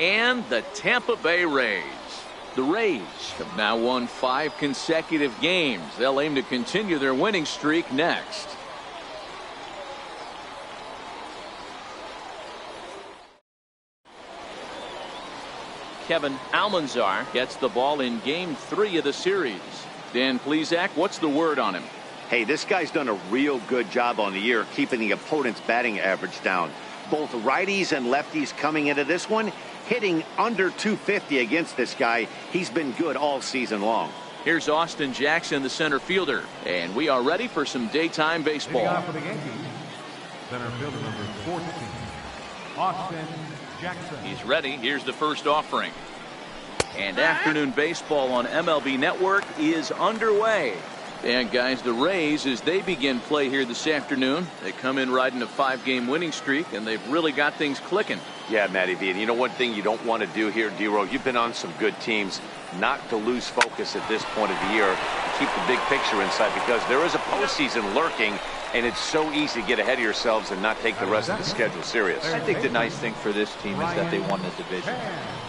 and the Tampa Bay Rays. The Rays have now won 5 consecutive games. They'll aim to continue their winning streak next. Kevin Almanzar gets the ball in game 3 of the series. Dan Plesac, what's the word on him? Hey, this guy's done a real good job on the year keeping the opponent's batting average down. Both righties and lefties coming into this one hitting under 250 against this guy. He's been good all season long. Here's Austin Jackson, the center fielder, and we are ready for some daytime baseball. For the Yankees, center fielder number 14, Austin Jackson. He's ready. Here's the first offering. And afternoon baseball on MLB Network is underway. And guys, the Rays, as they begin play here this afternoon, they come in riding a 5-game winning streak, and they've really got things clicking. Yeah, Matty V. And you know one thing you don't want to do here, D-Row, you've been on some good teams, not to lose focus at this point of the year, to keep the big picture inside, because there is a postseason lurking, and it's so easy to get ahead of yourselves and not take the rest of the schedule serious. I think the nice thing for this team is that they won the division.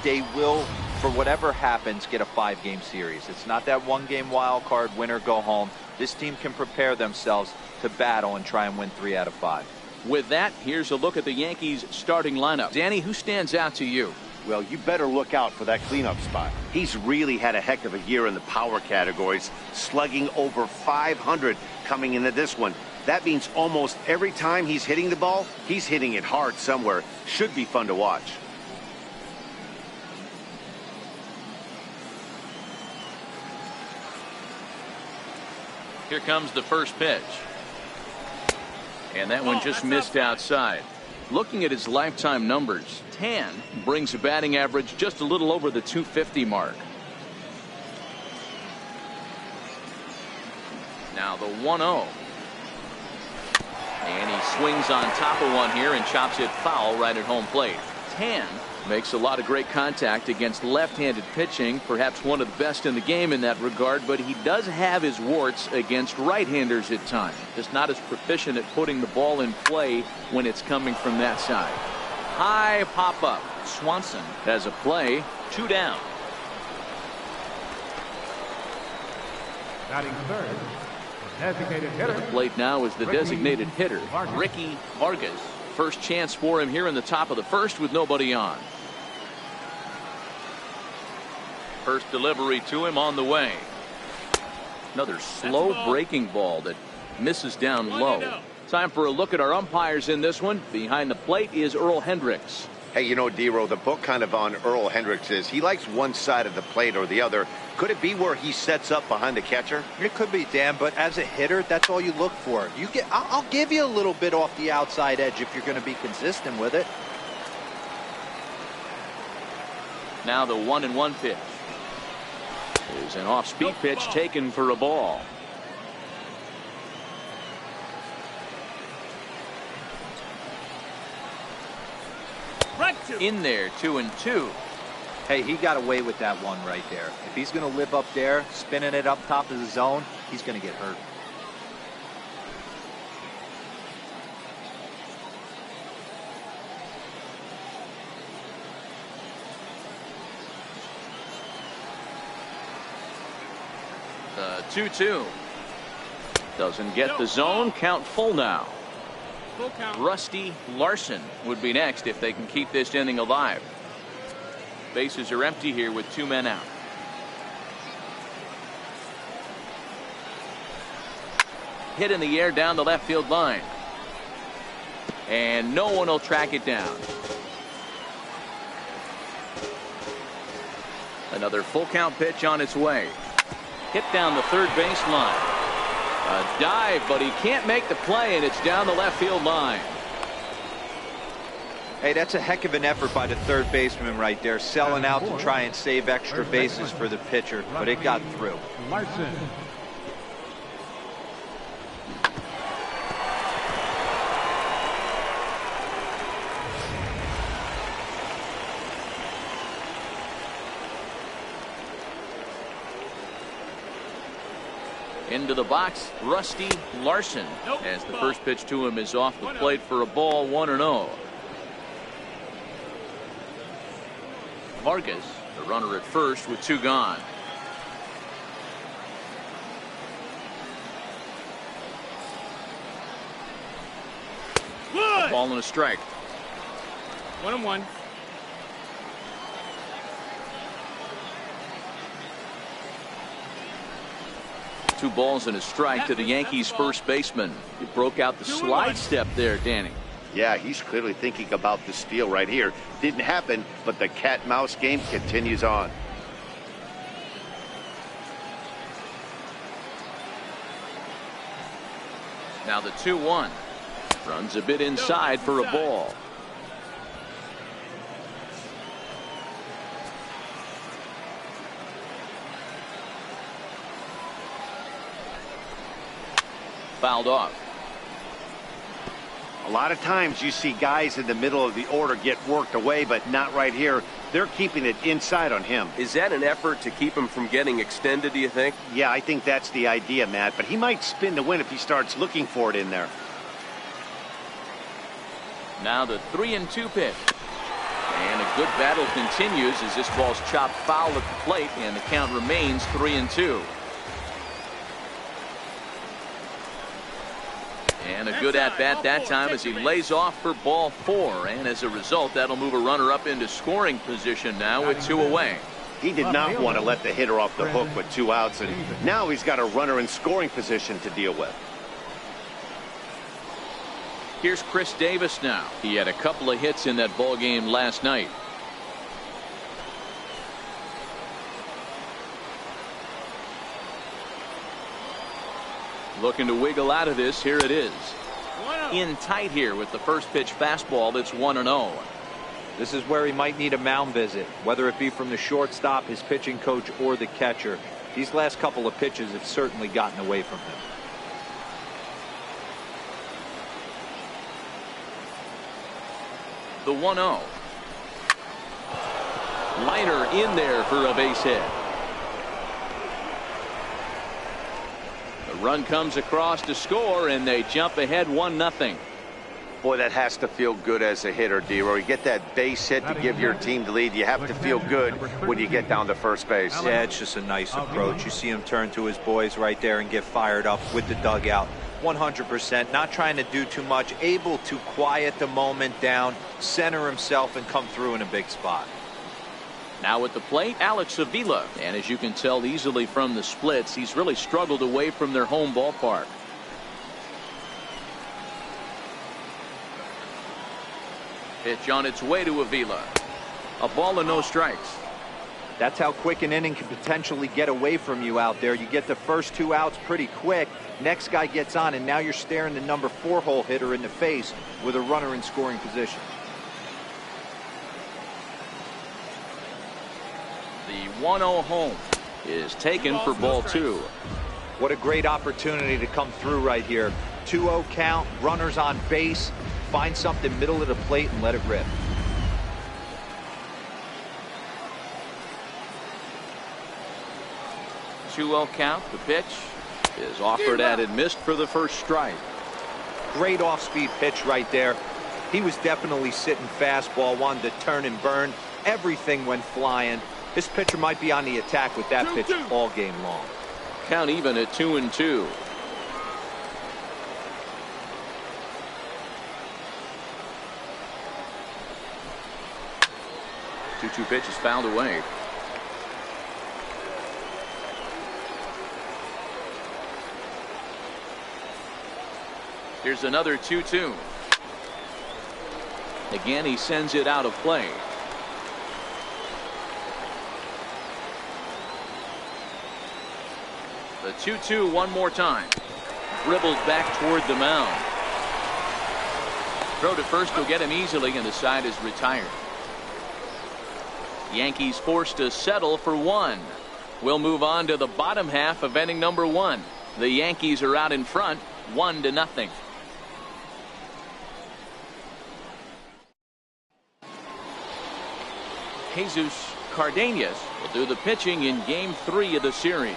They will, for whatever happens, get a 5-game series. It's not that 1-game wild card, win or go home. This team can prepare themselves to battle and try and win 3 out of 5. With that, here's a look at the Yankees starting lineup. Danny, who stands out to you? Well, you better look out for that cleanup spot. He's really had a heck of a year in the power categories, slugging over 500 coming into this one. That means almost every time he's hitting the ball, he's hitting it hard somewhere. Should be fun to watch. Here comes the first pitch. And that one just missed outside. Looking at his lifetime numbers, Tan brings a batting average just a little over the 250 mark. Now the 1-0. And he swings on top of one here and chops it foul right at home plate. Tan makes a lot of great contact against left-handed pitching, perhaps one of the best in the game in that regard, but he does have his warts against right-handers at times. Just not as proficient at putting the ball in play when it's coming from that side. High pop-up. Swanson has a play. 2 down. Batting third, designated hitter. At the plate now is the designated hitter, Ricky Vargas. First chance for him here in the top of the first with nobody on. First delivery to him on the way. Another slow breaking ball that misses down low. Time for a look at our umpires in this one. Behind the plate is Earl Hendricks. Hey, you know, D-Row, the book kind of on Earl Hendricks is he likes one side of the plate or the other. Could it be where he sets up behind the catcher? It could be, Dan, but as a hitter, that's all you look for. I'll give you a little bit off the outside edge if you're going to be consistent with it. Now the 1-1 pitch is an off-speed pitch taken for a ball. In there, 2-2. Hey, he got away with that one right there. If he's going to live up there, spinning it up top of the zone, he's going to get hurt. The 2-2. Doesn't get the zone. Count full now. Rusty Larson would be next if they can keep this inning alive. Bases are empty here with 2 men out. Hit in the air down the left field line. And no one will track it down. Another full count pitch on its way. Hit down the third base line. A dive, but he can't make the play, and it's down the left field line. Hey, that's a heck of an effort by the third baseman right there, selling out to try and save extra bases for the pitcher, but it got through. Larson. Into the box, Rusty Larson, as the first pitch to him is off the plate for a ball, 1-0. Vargas, the runner at first with 2 gone. A ball and a strike. 1-1. Two balls and a strike to the Yankees first baseman. He broke out the slide step there, Danny. Yeah, he's clearly thinking about the steal right here. Didn't happen, but the cat-mouse game continues on. Now the 2-1. Runs a bit inside for a ball. Fouled off. A lot of times you see guys in the middle of the order get worked away, but not right here. They're keeping it inside on him. Is that an effort to keep him from getting extended, do you think? Yeah, I think that's the idea, Matt, but he might spin to win if he starts looking for it in there. Now the 3-2 pitch. And a good battle continues as this ball's chopped foul at the plate, and the count remains 3-2. And a good at-bat that time as he lays off for ball 4. And as a result, that'll move a runner up into scoring position now with 2 away. He did not want to let the hitter off the hook with 2 outs, and now he's got a runner in scoring position to deal with. Here's Chris Davis now. He had a couple of hits in that ball game last night. Looking to wiggle out of this. Here it is. In tight here with the first pitch fastball that's 1-0. This is where he might need a mound visit, whether it be from the shortstop, his pitching coach, or the catcher. These last couple of pitches have certainly gotten away from him. The 1-0. Liner in there for a base hit. The run comes across to score, and they jump ahead 1-0. Boy, that has to feel good as a hitter, D-Roy. You get that base hit to give your team the lead. You have to feel good when you get down to first base. Yeah, it's just a nice approach. You see him turn to his boys right there and get fired up with the dugout. 100%, not trying to do too much, able to quiet the moment down, center himself, and come through in a big spot. Now at the plate, Alex Avila. And as you can tell easily from the splits, he's really struggled away from their home ballpark. Pitch on its way to Avila. A ball and no strikes. That's how quick an inning can potentially get away from you out there. You get the first 2 outs pretty quick. Next guy gets on, and now you're staring the number 4 hole hitter in the face with a runner in scoring position. The 1-0 home is taken for ball 2. What a great opportunity to come through right here. 2-0 count, runners on base. Find something middle of the plate and let it rip. Two-0 count. The pitch is offered at and missed for the first strike. Great off-speed pitch right there. He was definitely sitting fastball, wanted to turn and burn. Everything went flying. This pitcher might be on the attack with that pitch all game long. Count even at 2-2. Two pitch is fouled away. Here's another 2-2. Again, he sends it out of play. The 2-2 one more time. Dribbles back toward the mound. Throw to first will get him easily, and the side is retired. Yankees forced to settle for 1. We'll move on to the bottom half of inning number 1. The Yankees are out in front, 1-0. Jesus Cardenas will do the pitching in game 3 of the series.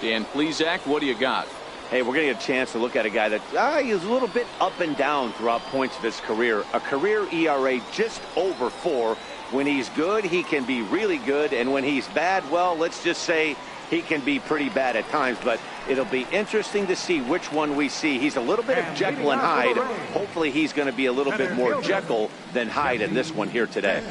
Dan Plesac, what do you got? Hey, we're going to get a chance to look at a guy that is a little bit up and down throughout points of his career. A career ERA just over 4, When he's good, he can be really good. And when he's bad, well, let's just say he can be pretty bad at times. But it'll be interesting to see which one we see. He's a little bit of Jekyll and Hyde. Hopefully he's going to be a little bit more Jekyll than Hyde in this one here today.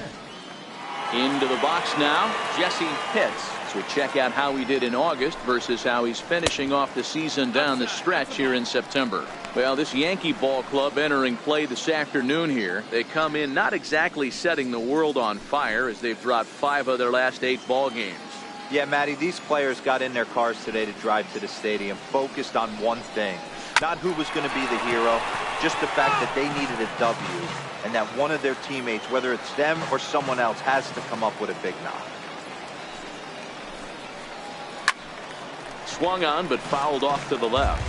Into the box now, Jesse Pitts. So we check out how he did in August versus how he's finishing off the season down the stretch here in September. Well, this Yankee ball club entering play this afternoon here. They come in not exactly setting the world on fire as they've dropped 5 of their last 8 ball games. Yeah, Matty, these players got in their cars today to drive to the stadium, focused on one thing. Not who was going to be the hero, just the fact that they needed a W, and that one of their teammates, whether it's them or someone else, has to come up with a big knock. Swung on, but fouled off to the left.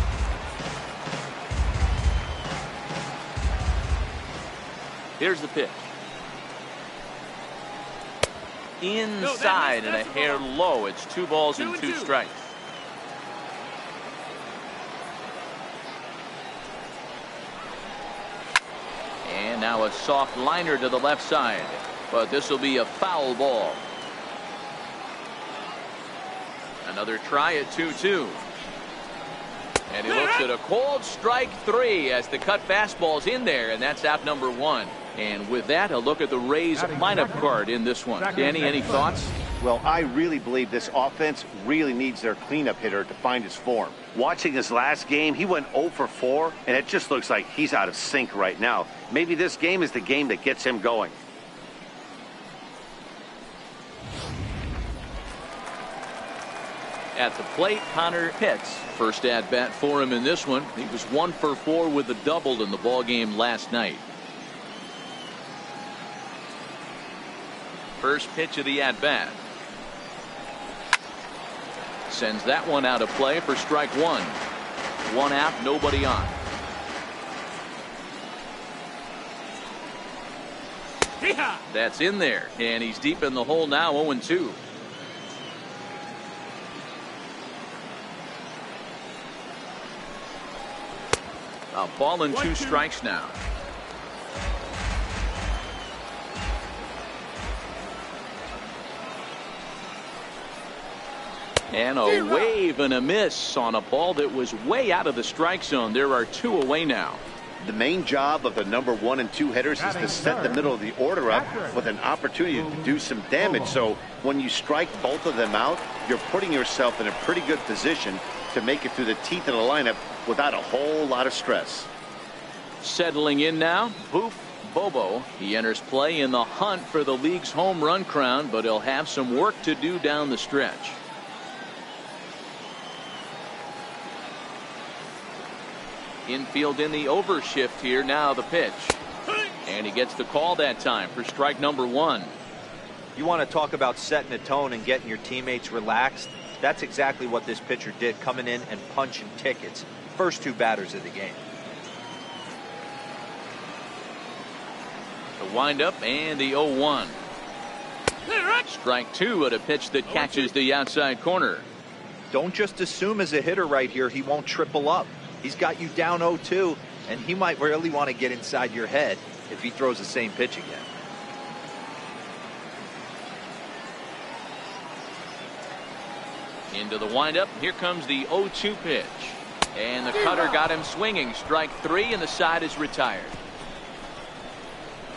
Here's the pitch. Inside and a hair low. It's 2 balls and 2 strikes. And now a soft liner to the left side. But this will be a foul ball. Another try at 2-2. And he looks at a cold strike 3 as the cut fastball's in there, and that's out number 1. And with that, a look at the Rays lineup card in this one. Danny, any thoughts? Well, I really believe this offense really needs their cleanup hitter to find his form. Watching his last game, he went 0 for 4, and it just looks like he's out of sync right now. Maybe this game is the game that gets him going. At the plate, Connor Pitts. First at bat for him in this one. He was 1 for 4 with a double in the ball game last night. First pitch of the at bat. Sends that one out of play for strike 1. 1 out, nobody on. That's in there, and he's deep in the hole now, 0-2. A ball and 2 strikes now. And a wave and a miss on a ball that was way out of the strike zone. There are 2 away now. The main job of the number 1 and 2 hitters is to set the middle of the order up with an opportunity to do some damage. So when you strike both of them out, you're putting yourself in a pretty good position to make it through the teeth of the lineup without a whole lot of stress. Settling in now, Boof Bobo. He enters play in the hunt for the league's home run crown, but he'll have some work to do down the stretch. Infield in the overshift here. Now the pitch. And he gets the call that time for strike number 1. You want to talk about setting a tone and getting your teammates relaxed? That's exactly what this pitcher did, coming in and punching tickets. First 2 batters of the game. The windup and the 0-1. Strike 2 at a pitch that catches the outside corner. Don't just assume as a hitter right here he won't triple up. He's got you down 0-2, and he might really want to get inside your head if he throws the same pitch again. Into the windup. Here comes the 0-2 pitch. And the cutter got him swinging. Strike 3, and the side is retired.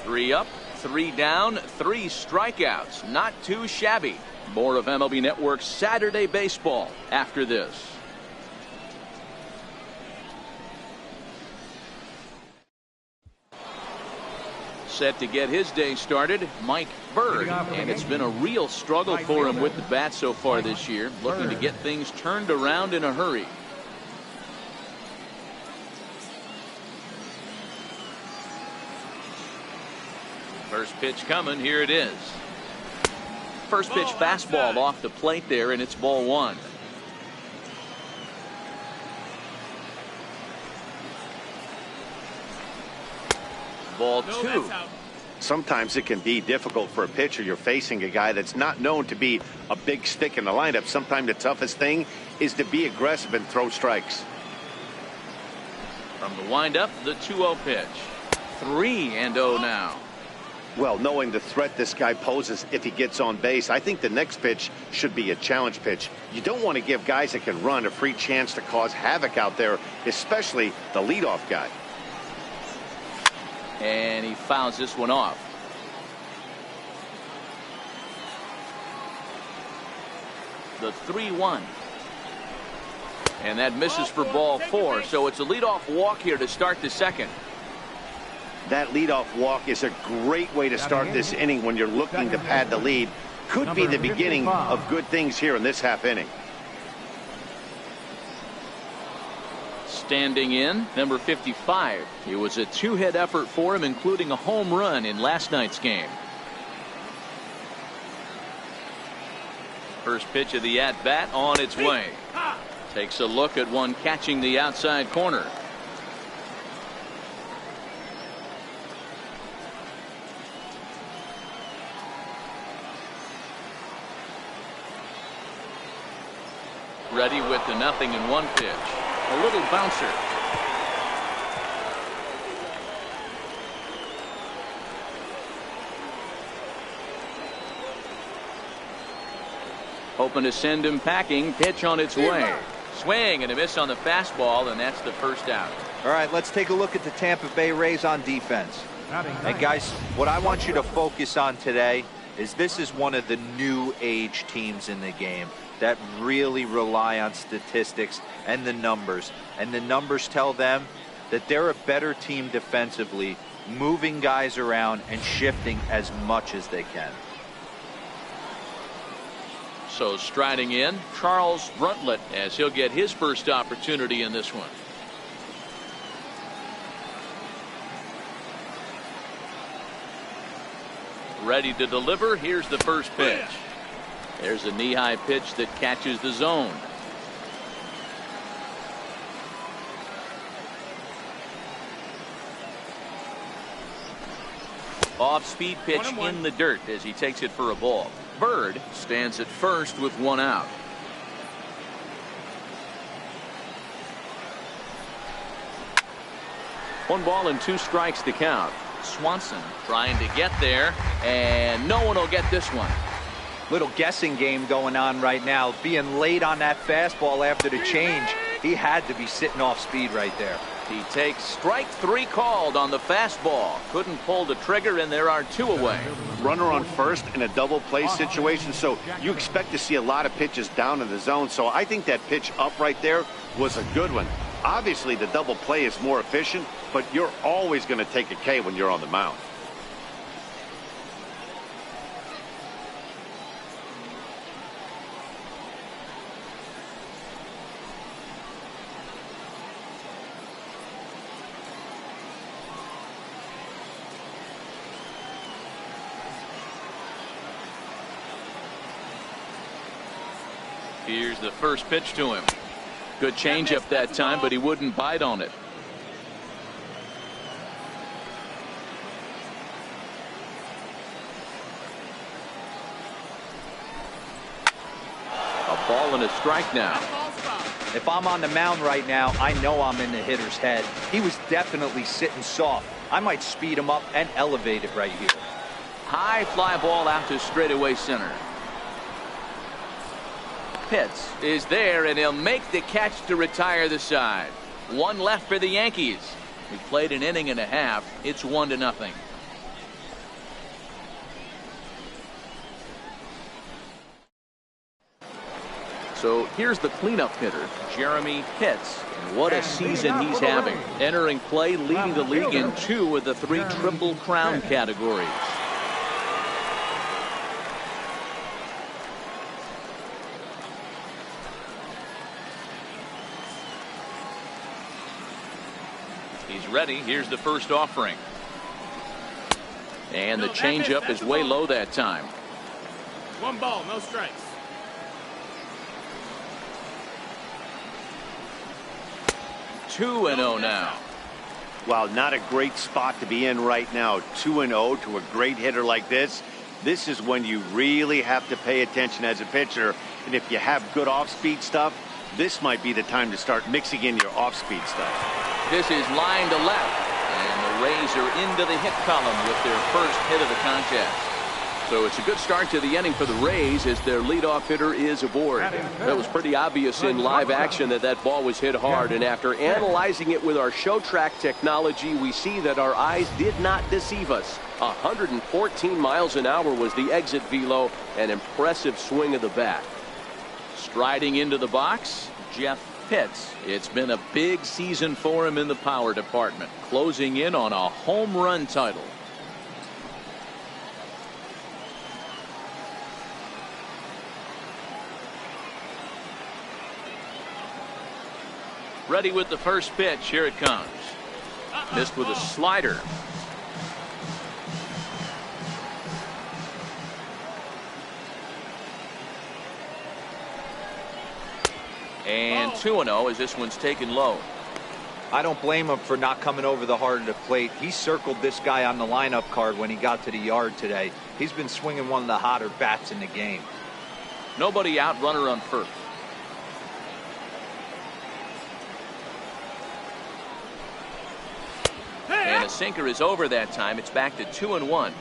3 up, 3 down, 3 strikeouts. Not too shabby. More of MLB Network's Saturday Baseball after this. Set to get his day started, Mike Bird, and it's been a real struggle for him with the bat so far this year, looking to get things turned around in a hurry. First pitch coming, here it is. First pitch fastball off the plate there, and it's ball 1. Ball 2. Sometimes it can be difficult for a pitcher. You're facing a guy that's not known to be a big stick in the lineup. Sometimes the toughest thing is to be aggressive and throw strikes. From the windup, the 2-0 pitch. 3-0 now. Well, knowing the threat this guy poses if he gets on base, I think the next pitch should be a challenge pitch. You don't want to give guys that can run a free chance to cause havoc out there, especially the leadoff guy. And he fouls this one off. The 3-1. And that misses for ball 4, so it's a leadoff walk here to start the second. That leadoff walk is a great way to start this inning when you're looking to pad the lead. Could be the beginning of good things here in this half inning. Standing in, number 55. It was a 2-hit effort for him, including a home run in last night's game. First pitch of the at-bat on its way. Takes a look at one catching the outside corner. Ready with the 0-1 pitch. A little bouncer. Hoping to send him packing. Pitch on its way. Swing and a miss on the fastball, and that's the first out. All right, let's take a look at the Tampa Bay Rays on defense. And guys, what I want you to focus on today is this is one of the new age teams in the game that really rely on statistics and the numbers. And the numbers tell them that they're a better team defensively, moving guys around and shifting as much as they can. So striding in, Charles Bruntlett, as he'll get his first opportunity in this one. Ready to deliver. Here's the first pitch. There's a knee-high pitch that catches the zone. Off-speed pitch in the dirt as he takes it for a ball. Bird stands at first with one out. One ball and 2 strikes to count. Swanson trying to get there, and no one will get this one. Little guessing game going on right now. Being late on that fastball after the change, he had to be sitting off speed right there. He takes strike 3 called on the fastball. Couldn't pull the trigger, and there are 2 away. Runner on first in a double play situation, so you expect to see a lot of pitches down in the zone. So I think that pitch up right there was a good one. Obviously, the double play is more efficient, but you're always going to take a K when you're on the mound. Here's the first pitch to him. Good changeup that time, but he wouldn't bite on it. A ball and a strike now. If I'm on the mound right now, I know I'm in the hitter's head. He was definitely sitting soft. I might speed him up and elevate it right here. High fly ball out to straightaway center. Pitts is there, and he'll make the catch to retire the side. 1 left for the Yankees. We played an inning and a half. It's 1-0. So here's the cleanup hitter, Jeremy Pitts. And what a season he's having. Entering play, leading the league in 2 of the 3 Triple Crown categories. He's ready. Here's the first offering. And the changeup is way low that time. 1 ball, no strikes. 2-0 now. Wow, not a great spot to be in right now. 2-0 to a great hitter like this. This is when you really have to pay attention as a pitcher. And if you have good off-speed stuff, this might be the time to start mixing in your off-speed stuff. This is line to left, and the Rays are into the hit column with their first hit of the contest. So it's a good start to the inning for the Rays as their leadoff hitter is aboard. That was pretty obvious in live action that ball was hit hard, and after analyzing it with our show track technology, we see that our eyes did not deceive us. 114 miles an hour was the exit velo, an impressive swing of the bat. Striding into the box, Jeff Pitts. It's been a big season for him in the power department, closing in on a home run title. Ready with the first pitch. Here it comes. Missed with a slider. And 2-0 as this one's taken low. I don't blame him for not coming over the heart of the plate. He circled this guy on the lineup card when he got to the yard today. He's been swinging one of the hotter bats in the game. Nobody out, runner on first. And a sinker is over that time. It's back to 2-1.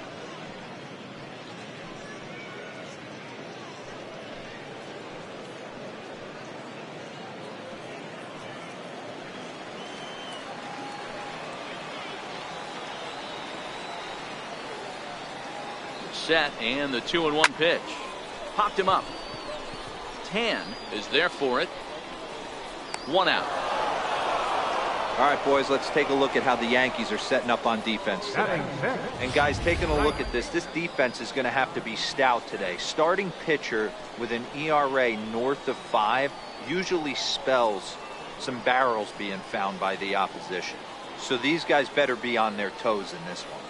Set and the 2-1 pitch. Popped him up. Tan is there for it. 1 out. All right, boys, let's take a look at how the Yankees are setting up on defense today. And guys, taking a look at this defense is going to have to be stout today. Starting pitcher with an ERA north of 5 usually spells some barrels being found by the opposition. So these guys better be on their toes in this one.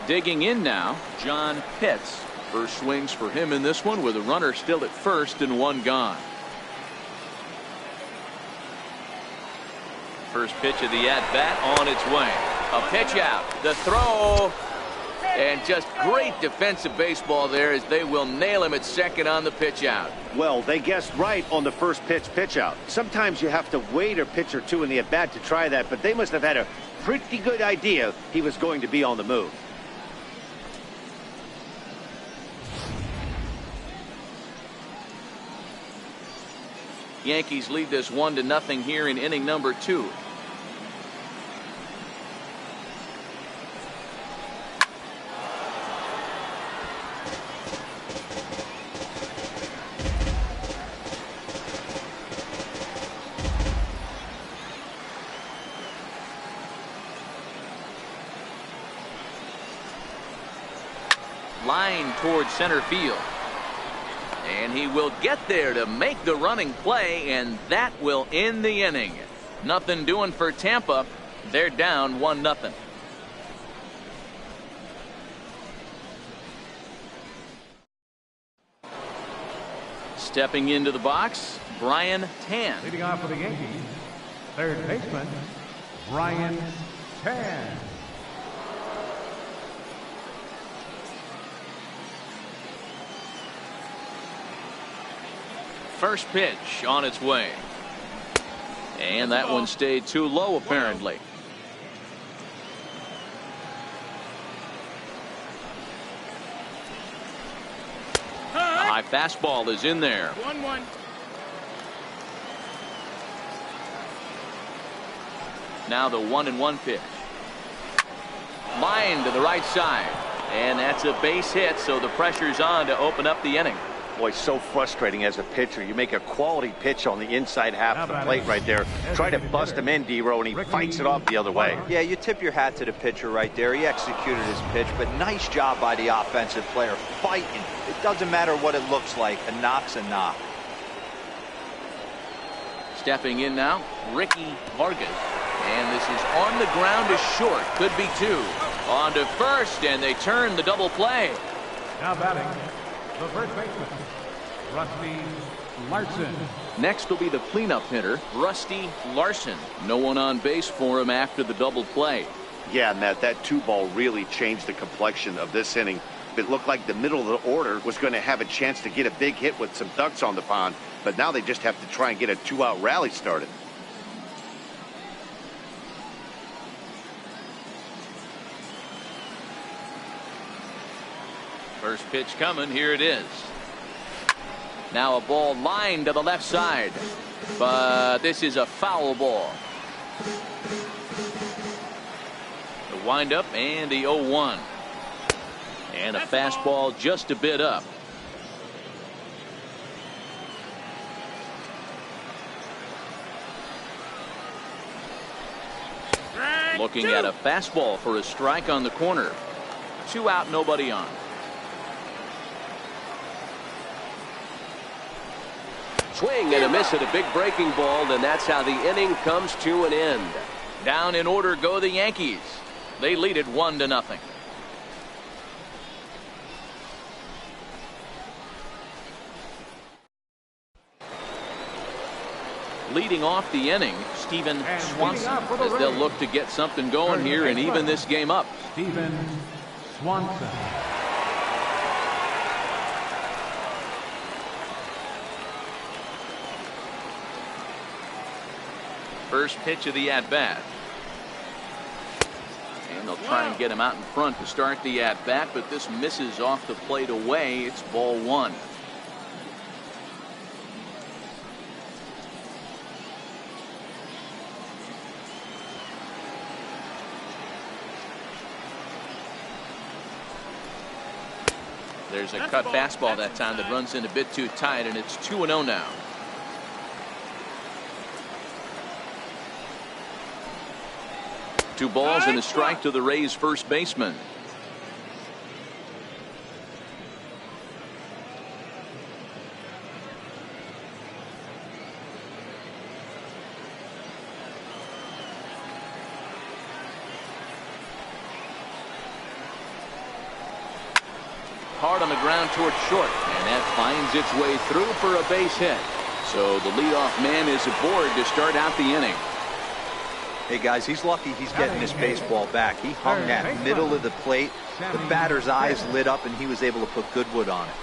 Digging in now, John Pitts. First swings for him in this one with a runner still at first and 1 gone. First pitch of the at-bat on its way. A pitch out. The throw. And just great defensive baseball there as they will nail him at second on the pitch out. Well, they guessed right on the first pitch out. Sometimes you have to wait a pitch or two in the at-bat to try that, but they must have had a pretty good idea he was going to be on the move. Yankees lead this 1-0 here in inning number 2. Line towards center field. And he will get there to make the running play, and that will end the inning. Nothing doing for Tampa. They're down 1-0. Stepping into the box, Brian Tan. Leading off for the Yankees, third baseman, Brian Tan. First pitch on its way. And that one stayed too low, apparently. A high fastball is in there. 1-1. Now the 1-1 pitch. Line to the right side. And that's a base hit, so the pressure's on to open up the inning. Boy, so frustrating as a pitcher. You make a quality pitch on the inside half of the plate right there. Try to bust him in, D-Row, and he fights it off the other way. Yeah, you tip your hat to the pitcher right there. He executed his pitch, but nice job by the offensive player fighting. It doesn't matter what it looks like. A knock's a knock. Stepping in now, Ricky Vargas. And this is on the ground to short. Could be 2. On to first, and they turn the double play. Now batting, the first baseman, Rusty Larson. Next will be the cleanup hitter, Rusty Larson. No one on base for him after the double play. Yeah, Matt, that 2-ball really changed the complexion of this inning. It looked like the middle of the order was going to have a chance to get a big hit with some ducks on the pond, but now they just have to try and get a 2-out rally started. First pitch coming. Here it is. Now a ball lined to the left side, but this is a foul ball. The windup and the 0-1. And a fastball just a bit up. Looking at a fastball for a strike on the corner. 2 out, nobody on. Swing and a miss at a big breaking ball, and that's how the inning comes to an end. Down in order go the Yankees. They lead it 1-0. Leading off the inning, Steven Swanson, as they'll look to get something going here and even this game up. Steven Swanson. First pitch of the at-bat. And they'll try and get him out in front to start the at-bat, but this misses off the plate away. It's ball 1. There's a cut fastball that time that runs in a bit too tight, and it's 2-0 now. Two balls and a strike to the Rays first baseman. Hard on the ground towards short, and that finds its way through for a base hit. So the leadoff man is aboard to start out the inning. Hey guys, he's lucky he's getting this baseball back. He hung that middle of the plate. The batter's eyes lit up and he was able to put good wood on it.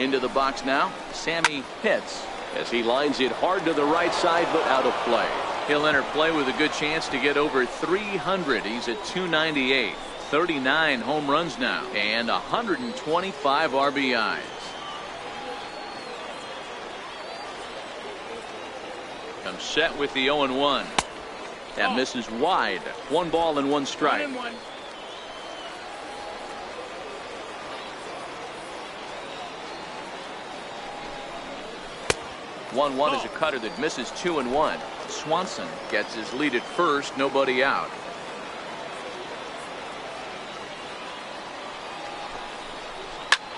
Into the box now, Sammy Pitts, as he lines it hard to the right side but out of play. He'll enter play with a good chance to get over 300. He's at 298. 39 home runs now and 125 RBIs. Comes set with the 0-1. That misses wide. 1 ball and 1 strike. 1-1 is a cutter that misses 2-1. Swanson gets his lead at first, nobody out.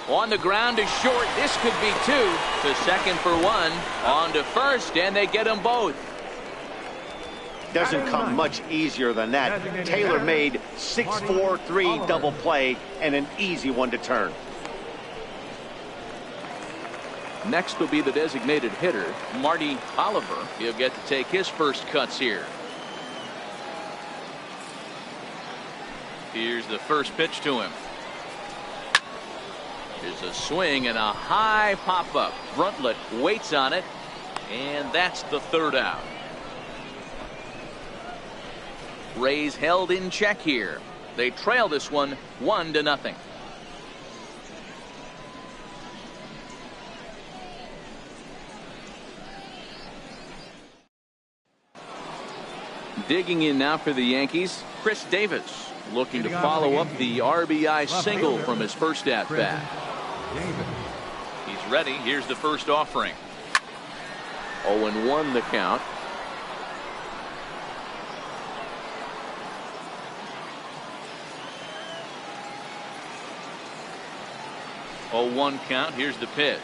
On the ground to short. This could be 2. To second for 1. On to first, and they get them both. Doesn't come much easier than that. Taylor made 6-4-3 double play and an easy one to turn. Next will be the designated hitter, Marty Oliver. He'll get to take his first cuts here. Here's the first pitch to him. There's a swing and a high pop-up. Bruntlett waits on it, and that's the 3rd out. Rays held in check here. They trail this one 1-0. Digging in now for the Yankees, Chris Davis, looking to follow up the RBI single from his first at-bat. He's ready. Here's the first offering. 0-1 the count. Oh, 1 count. Here's the pitch.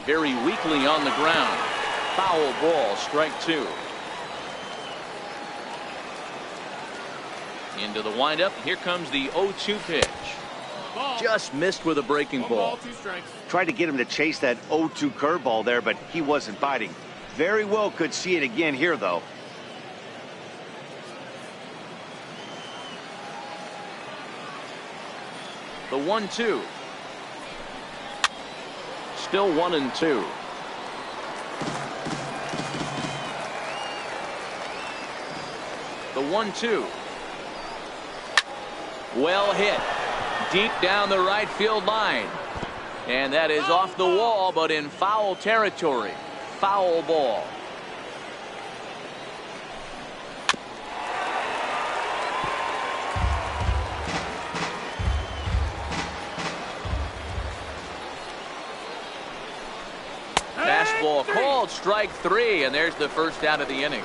Very weakly on the ground. Foul ball, strike 2. Into the windup. Here comes the 0-2 pitch. Ball. Just missed with a breaking ball. 2 strikes. Tried to get him to chase that 0-2 curveball there, but he wasn't biting. Very well could see it again here, though. The 1-2. Still 1-2. The 1-2. Well hit. Deep down the right field line. And that is off the wall, but in foul territory. Foul ball. Fastball called, strike 3, and there's the first out of the inning.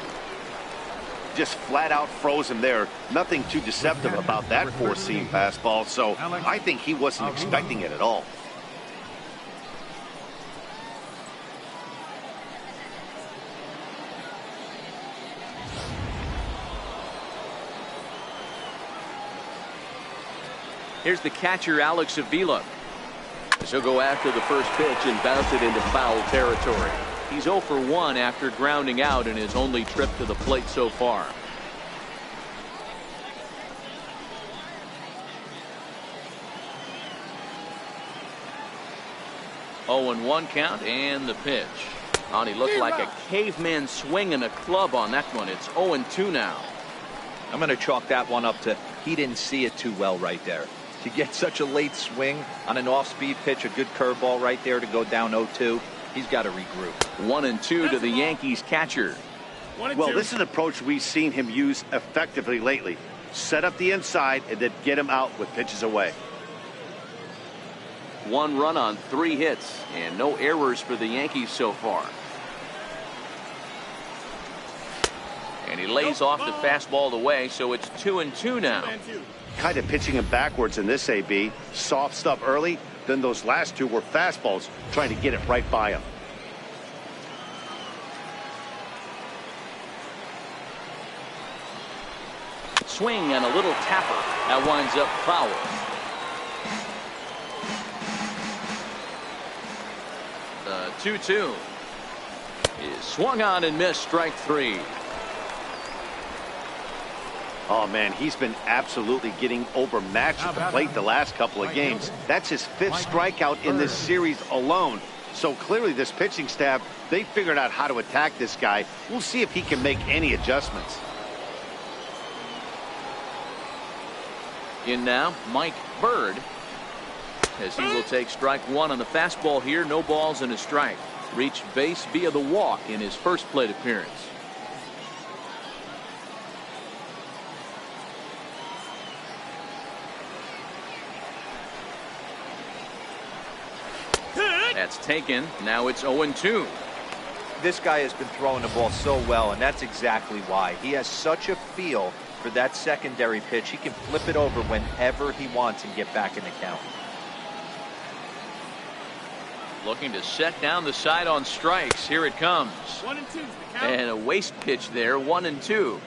Just flat out froze him there. Nothing too deceptive about that four-seam fastball, so I think he wasn't expecting it at all. Here's the catcher, Alex Avila. He'll go after the first pitch and bounce it into foul territory. He's 0 for 1 after grounding out in his only trip to the plate so far. Oh, and 1 count, and the pitch. Oh, and he looked like a caveman swinging a club on that one. It's 0-2 now. I'm going to chalk that one up to he didn't see it too well right there. To get such a late swing on an off-speed pitch, a good curveball right there to go down 0-2, he's got to regroup. 1-2 to the Yankees catcher. Well, this is an approach we've seen him use effectively lately. Set up the inside and then get him out with pitches away. 1 run on 3 hits and no errors for the Yankees so far. And he lays off the fastball away, so it's 2-2 now. Kind of pitching him backwards in this AB. Soft stuff early, then those last 2 were fastballs, trying to get it right by him. Swing and a little tapper. That winds up foul. The 2-2 is swung on and missed, strike 3. Oh, man, he's been absolutely getting overmatched at the plate the last couple of games. That's his 5th strikeout in this series alone. So clearly this pitching staff, they figured out how to attack this guy. We'll see if he can make any adjustments. In now, Mike Bird, as he will take strike 1 on the fastball here. No balls and a strike. Reached base via the walk in his first plate appearance. That's taken. Now it's 0-2. This guy has been throwing the ball so well, and that's exactly why. He has such a feel for that secondary pitch. He can flip it over whenever he wants and get back in the count. Looking to set down the side on strikes. Here it comes. 1-2. And a waste pitch there. 1-2.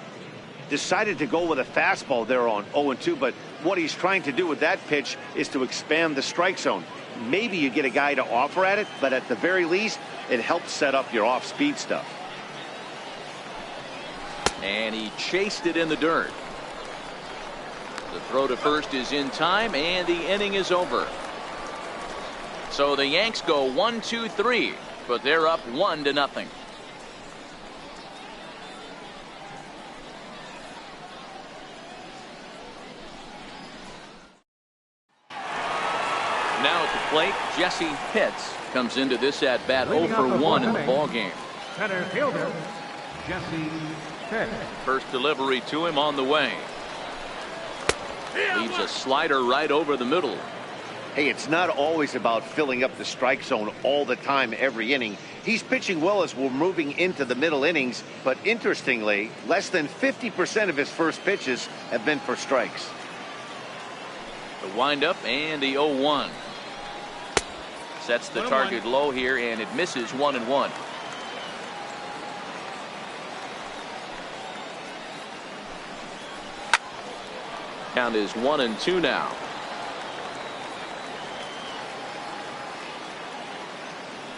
Decided to go with a fastball there on 0-2, but what he's trying to do with that pitch is to expand the strike zone. Maybe you get a guy to offer at it, but at the very least, it helps set up your off-speed stuff. And he chased it in the dirt. The throw to first is in time, and the inning is over. So the Yanks go 1-2-3, but they're up 1-0. Now at the plate, Jesse Pitts comes into this at bat 0 for 1 in the ball game. Center fielder, Jesse Pitts. First delivery to him on the way. Leaves a slider right over the middle. Hey, it's not always about filling up the strike zone all the time every inning. He's pitching well as we're moving into the middle innings, but interestingly, less than 50% of his first pitches have been for strikes. The windup and the 0-1. Sets the target low here, and it misses 1-1. Count is 1-2 now.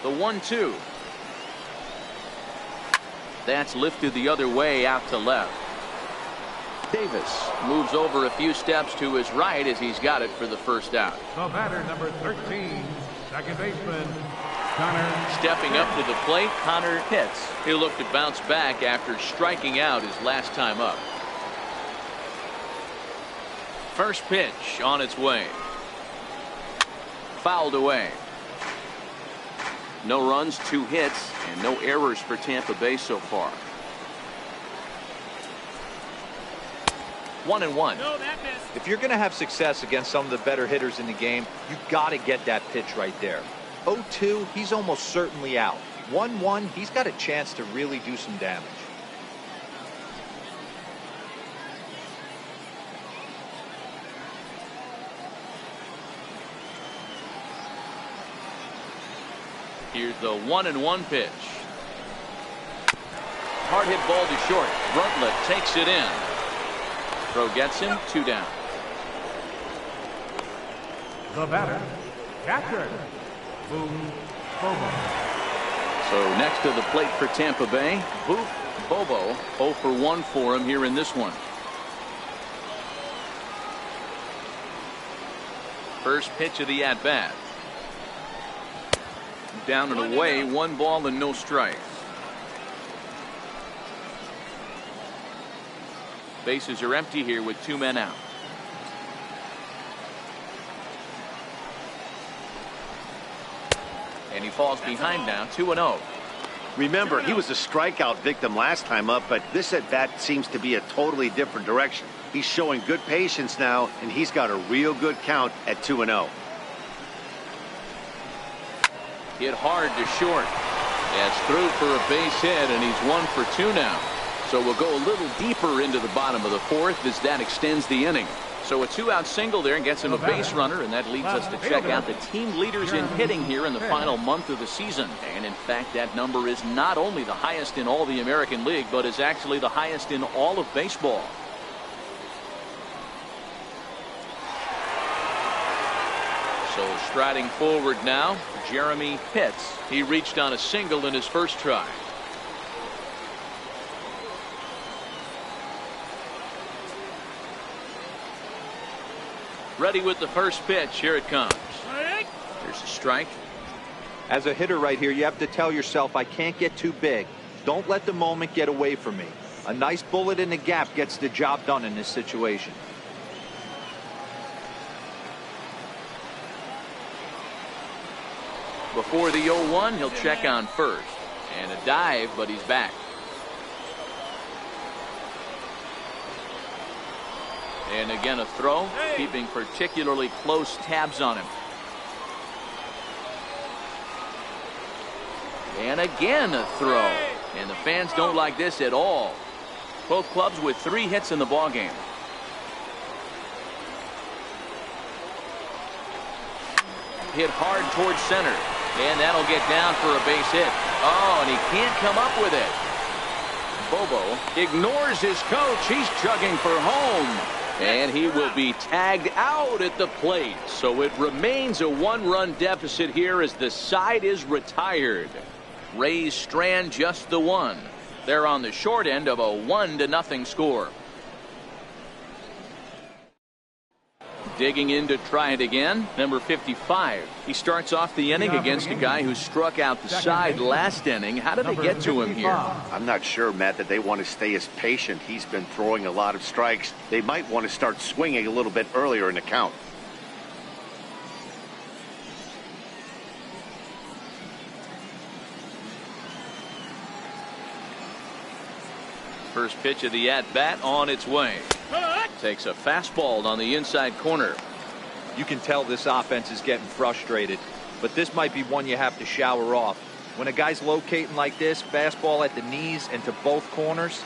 The 1-2. That's lifted the other way out to left. Davis moves over a few steps to his right as he's got it for the first out. The batter, number 13, second baseman, Connor. Stepping up to the plate, Connor Pitts. He'll look to bounce back after striking out his last time up. First pitch on its way. Fouled away. No runs, 2 hits, and no errors for Tampa Bay so far. 1-1. No, that missed. If you're going to have success against some of the better hitters in the game, you got to get that pitch right there. 0-2, he's almost certainly out. 1-1, he's got a chance to really do some damage. Here's the 1-1 pitch. Hard hit ball to short. Bruntlett takes it in. Throw gets him, 2 down. The batter, catcher, Bobo. So next to the plate for Tampa Bay, Bobo 0 for 1 for him here in this one. First pitch of the at-bat. Down and away, 1 ball and no strikes. Bases are empty here with 2 men out. And he falls behind now, 2-0. Remember, he was a strikeout victim last time up, but this at bat seems to be a totally different direction. He's showing good patience now, and he's got a real good count at 2-0. Hit hard to short. That's through for a base hit, and he's 1 for 2 now. So we'll go a little deeper into the bottom of the 4th as that extends the inning. So a 2-out single there and gets him a base runner, and that leads us to check out the team leaders in hitting here in the final month of the season. And in fact, that number is not only the highest in all the American League, but is actually the highest in all of baseball. So striding forward now, Jeremy Pitts. He reached on a single in his first try. Ready with the first pitch. Here it comes. There's a strike. As a hitter right here, you have to tell yourself, I can't get too big. Don't let the moment get away from me. A nice bullet in the gap gets the job done in this situation. Before the 0-1, he'll check on first. And a dive, but he's back. And again a throw, keeping particularly close tabs on him. And again a throw. And the fans don't like this at all. Both clubs with 3 hits in the ballgame. Hit hard towards center. And that'll get down for a base hit. Oh, and he can't come up with it. Bobo ignores his coach. He's chugging for home. And he will be tagged out at the plate. So it remains a 1-run deficit here as the side is retired. Rays strand just the 1. They're on the short end of a 1-0 score. Digging in to try it again, number 55. He starts off the inning against a guy who struck out the side last inning. How did they get to him here? I'm not sure, Matt, that they want to stay as patient. He's been throwing a lot of strikes. They might want to start swinging a little bit earlier in the count. First pitch of the at-bat on its way. Takes a fastball on the inside corner. You can tell this offense is getting frustrated, but this might be one you have to shower off. When a guy's locating like this, fastball at the knees and to both corners,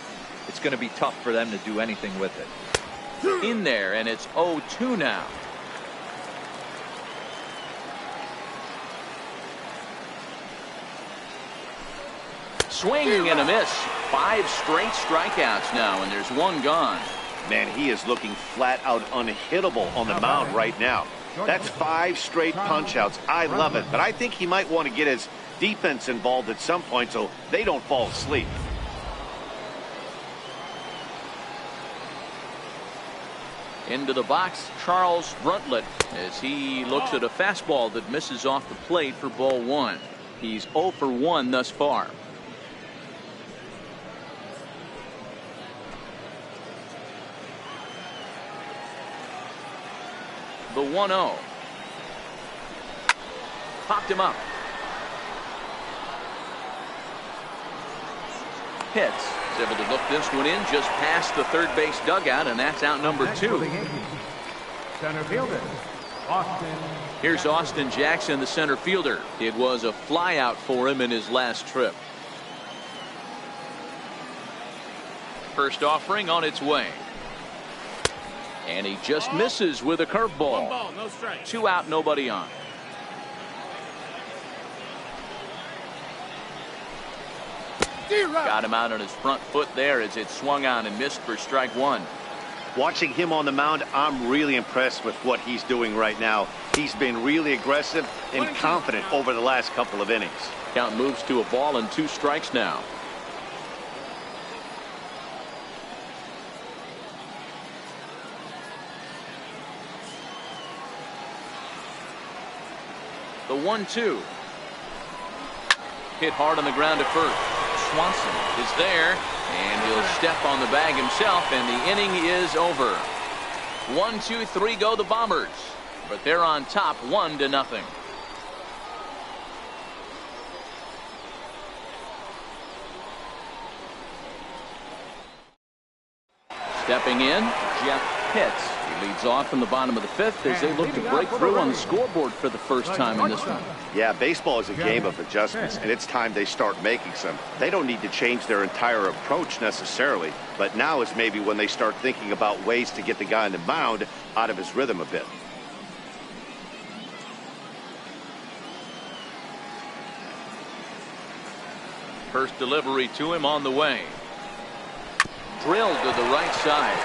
it's going to be tough for them to do anything with it. In there, and it's 0-2 now. Swing and a miss. 5 straight strikeouts now, and there's 1 gone. Man, he is looking flat out unhittable on the mound right now. That's 5 straight punch-outs. I love it, but I think he might want to get his defense involved at some point so they don't fall asleep. Into the box, Charles Bruntlett, as he looks at a fastball that misses off the plate for ball 1. He's 0 for 1 thus far. The 1-0. Popped him up. Pitts is able to look this one in just past the third base dugout, and that's out number 2. Center fielder, Austin. Here's Austin Jackson, the center fielder. It was a flyout for him in his last trip. First offering on its way. And he just misses with a curveball. 1 ball, no strike. 2 out, nobody on. Got him out on his front foot there as it swung on and missed for strike 1. Watching him on the mound, I'm really impressed with what he's doing right now. He's been really aggressive and confident over the last couple of innings. Count moves to a ball and 2 strikes now. The 1-2. Hit hard on the ground to first. Swanson is there, and he'll step on the bag himself, and the inning is over. 1, 2, 3 go the Bombers, but they're on top 1-0. Stepping in, Jeff Pitts. He leads off in the bottom of the 5th as they look to break through on the scoreboard for the first time in this one. Yeah, baseball is a game of adjustments, and it's time they start making some. They don't need to change their entire approach necessarily, but now is maybe when they start thinking about ways to get the guy on the mound out of his rhythm a bit. First delivery to him on the way. Drilled to the right side.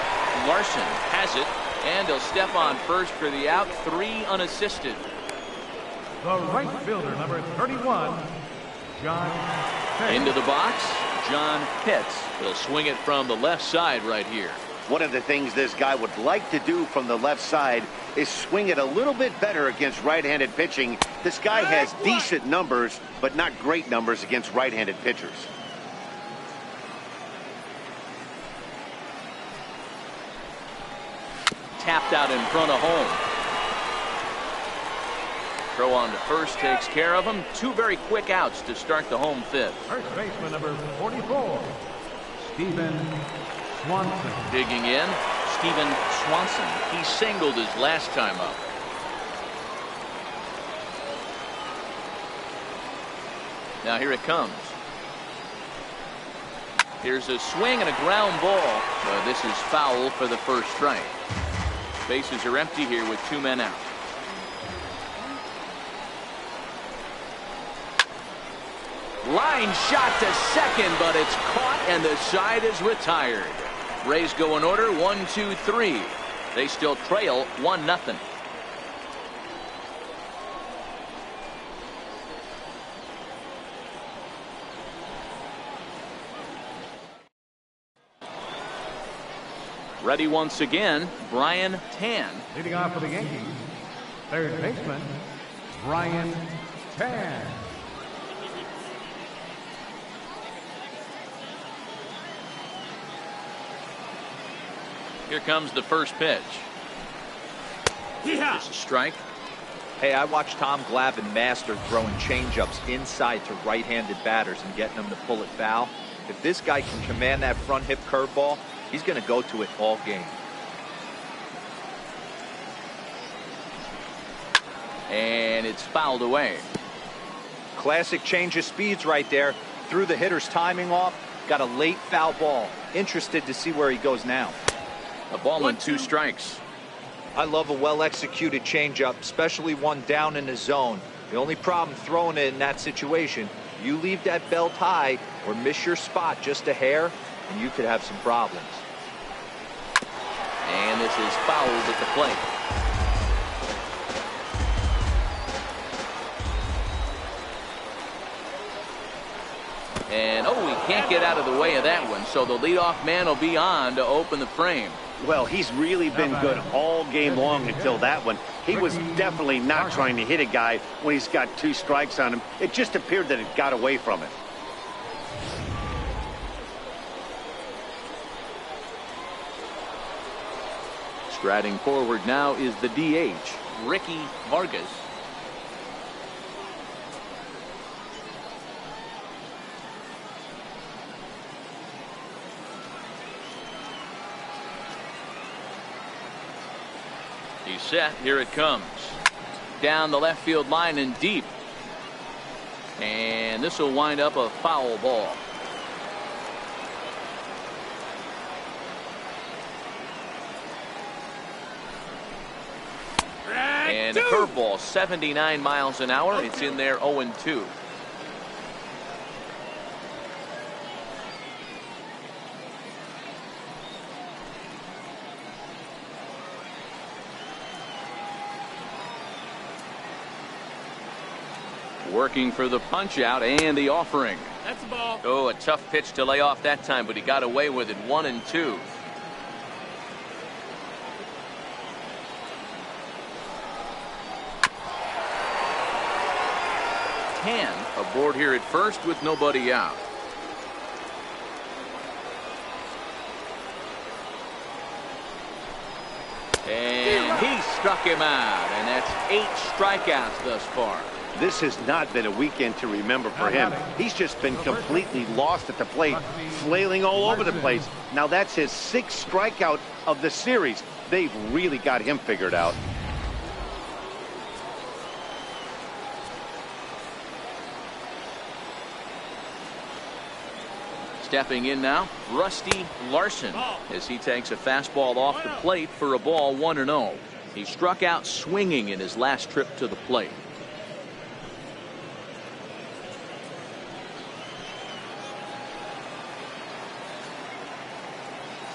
Larson has it, and he'll step on first for the out. 3 unassisted. The right fielder, number 31, John Pitts. Into the box, John Pitts. He'll swing it from the left side right here. One of the things this guy would like to do from the left side is swing it a little bit better against right-handed pitching. This guy has decent numbers, but not great numbers against right-handed pitchers. Tapped out in front of home. Throw on to first takes care of him. 2 very quick outs to start the home 5th. First baseman, number 44, Stephen Swanson. Digging in, Stephen Swanson. He singled his last time up. Now here it comes. Here's a swing and a ground ball. This is foul for the first strike. Bases are empty here with 2 men out. Line shot to second, but it's caught and the side is retired. Rays go in order 1, 2, 3. They still trail 1-0. Ready once again, Brian Tan. Leading off for the Yankees, third baseman, Brian Tan. Here comes the first pitch. Just a strike. Hey, I watched Tom Glavine master throwing changeups inside to right-handed batters and getting them to pull it foul. If this guy can command that front hip curveball, he's going to go to it all game. And it's fouled away. Classic change of speeds right there. Threw the hitter's timing off. Got a late foul ball. Interested to see where he goes now. A ball and 2 strikes. I love a well-executed changeup, especially one down in the zone. The only problem throwing it in that situation, you leave that belt high or miss your spot just a hair, and you could have some problems. And this is fouled at the plate. And, oh, he can't get out of the way of that one, so the leadoff man will be on to open the frame. Well, he's really been good all game long until that one. He was definitely not trying to hit a guy when he's got 2 strikes on him. It just appeared that it got away from it. Striding forward now is the DH, Ricky Vargas. He's set. Here it comes. Down the left field line and deep. And this will wind up a foul ball. And a curveball, 79 miles an hour. It's in there 0-2. Working for the punch out and the offering. That's the ball. Oh, a tough pitch to lay off that time, but he got away with it. 1-2. Aboard here at first with nobody out. And he struck him out, and that's 8 strikeouts thus far. This has not been a weekend to remember for him. He's just been completely lost at the plate, flailing all over the place. Now that's his 6th strikeout of the series. They've really got him figured out. Stepping in now, Rusty Larson, as he takes a fastball off the plate for a ball, 1-0. He struck out swinging in his last trip to the plate.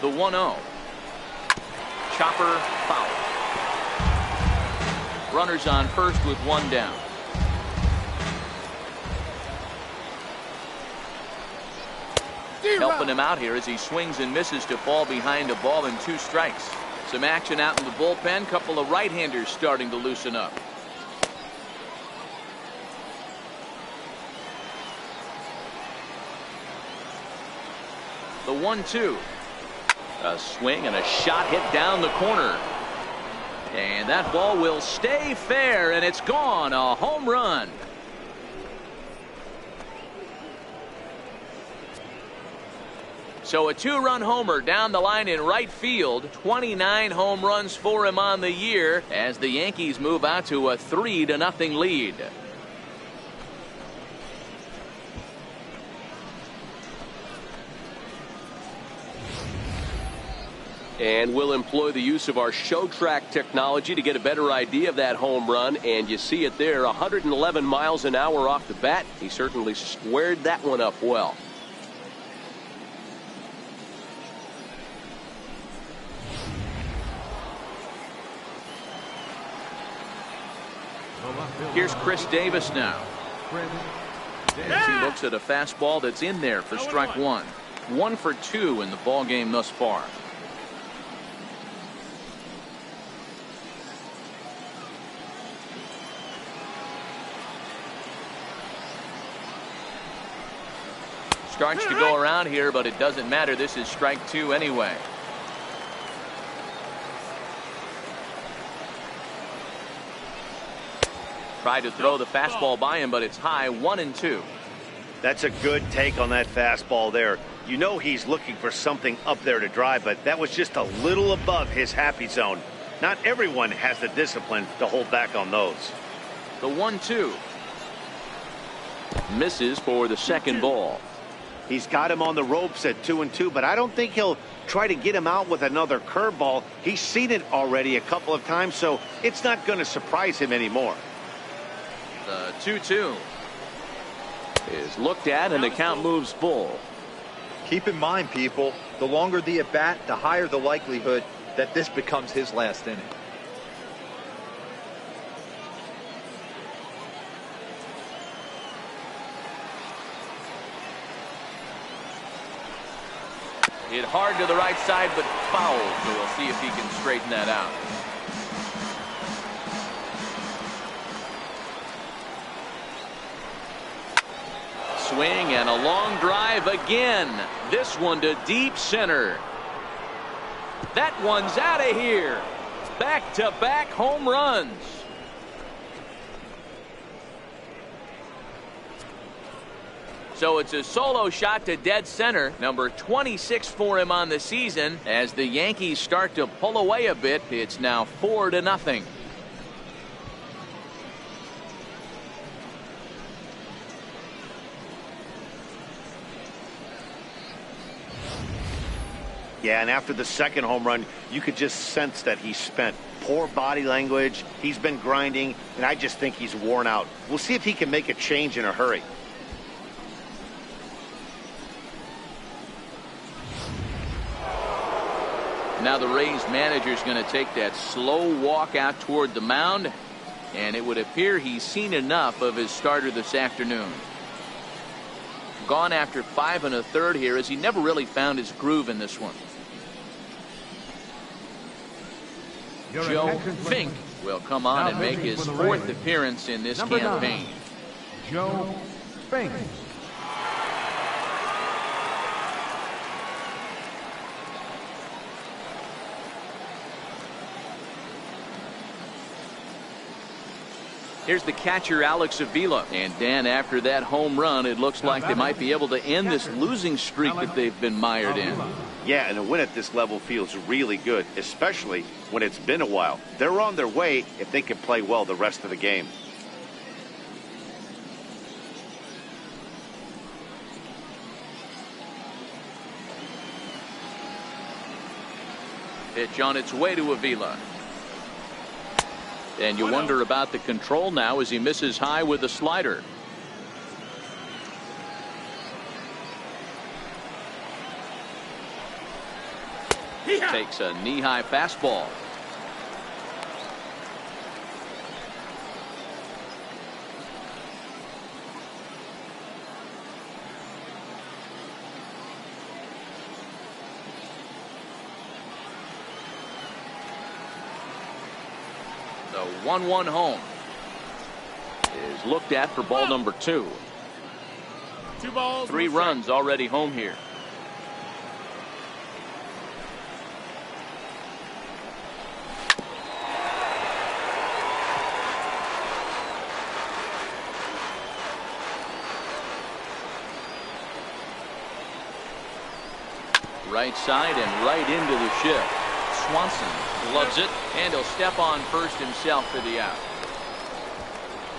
The 1-0. Chopper foul. Runners on first with 1 down. Helping him out here as he swings and misses to fall behind a ball and 2 strikes. Some action out in the bullpen. Couple of right-handers starting to loosen up. The 1-2. A swing and a shot hit down the corner. And that ball will stay fair, and it's gone. A home run. So a 2-run homer down the line in right field. 29 home runs for him on the year as the Yankees move out to a 3-0 lead. And we'll employ the use of our show track technology to get a better idea of that home run. And you see it there, 111 miles an hour off the bat. He certainly squared that one up well. Here's Chris Davis now. As he looks at a fastball that's in there for strike 1. 1 for 2 in the ball game thus far. Starts to go around here, but it doesn't matter. This is strike 2 anyway. Tried to throw the fastball by him, but it's high. 1-2. That's a good take on that fastball there. You know he's looking for something up there to drive, but that was just a little above his happy zone. Not everyone has the discipline to hold back on those. The 1-2. Misses for the second ball. He's got him on the ropes at 2-2, but I don't think he'll try to get him out with another curveball. He's seen it already a couple of times, so it's not going to surprise him anymore. The 2-2 is looked at, and the count moves full. Keep in mind, people, the longer the at bat, the higher the likelihood that this becomes his last inning. Hit hard to the right side, but fouled. So we'll see if he can straighten that out. Swing and a long drive again. This one to deep center. That one's out of here. Back-to-back home runs. So it's a solo shot to dead center, number 26 for him on the season. As the Yankees start to pull away a bit, it's now 4-0. Yeah, and after the second home run, you could just sense that he spent. Poor body language, he's been grinding, and I just think he's worn out. We'll see if he can make a change in a hurry. Now the Rays manager is going to take that slow walk out toward the mound, and it would appear he's seen enough of his starter this afternoon. Gone after 5 1/3 here, as he never really found his groove in this one. Joe Fink will come on and make his 4th appearance in this campaign. Joe Fink. Here's the catcher, Alex Avila. And Dan, after that home run, it looks like they might be able to end this losing streak that they've been mired in. Yeah, and a win at this level feels really good, especially when it's been a while. They're on their way if they can play well the rest of the game. Pitch on its way to Avila. And you wonder about the control now as he misses high with the slider. Takes a knee-high fastball. The 1-1 home is looked at for ball number 2. 2 balls, 3 runs already home here. Right side and right into the shift. Swanson loves it, and he'll step on first himself for the out.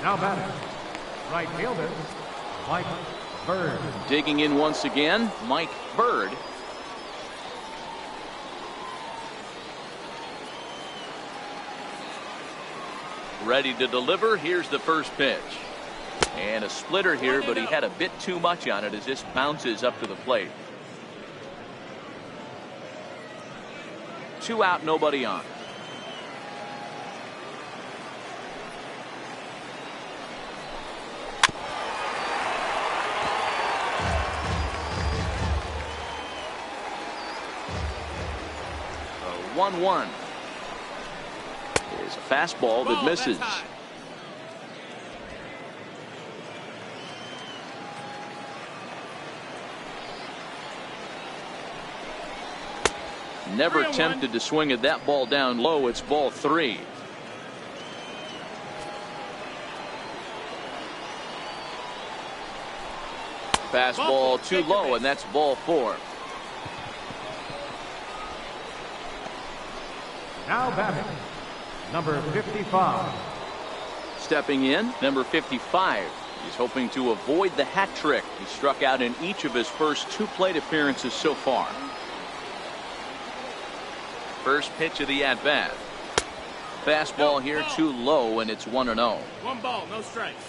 Now batting, right fielder, Mike Bird. Digging in once again, Mike Bird. Ready to deliver. Here's the first pitch. And a splitter here, but he had a bit too much on it as this bounces up to the plate. 2 out, nobody on. A 1-1 is a fastball that misses. Never tempted to swing at that ball down low. It's ball 3. Fastball too low, and that's ball 4. Now batting, number 55. Stepping in, number 55. He's hoping to avoid the hat trick. He struck out in each of his first 2 plate appearances so far. First pitch of the at-bat. Fastball here too low, and it's 1-0. 1 ball, no strikes.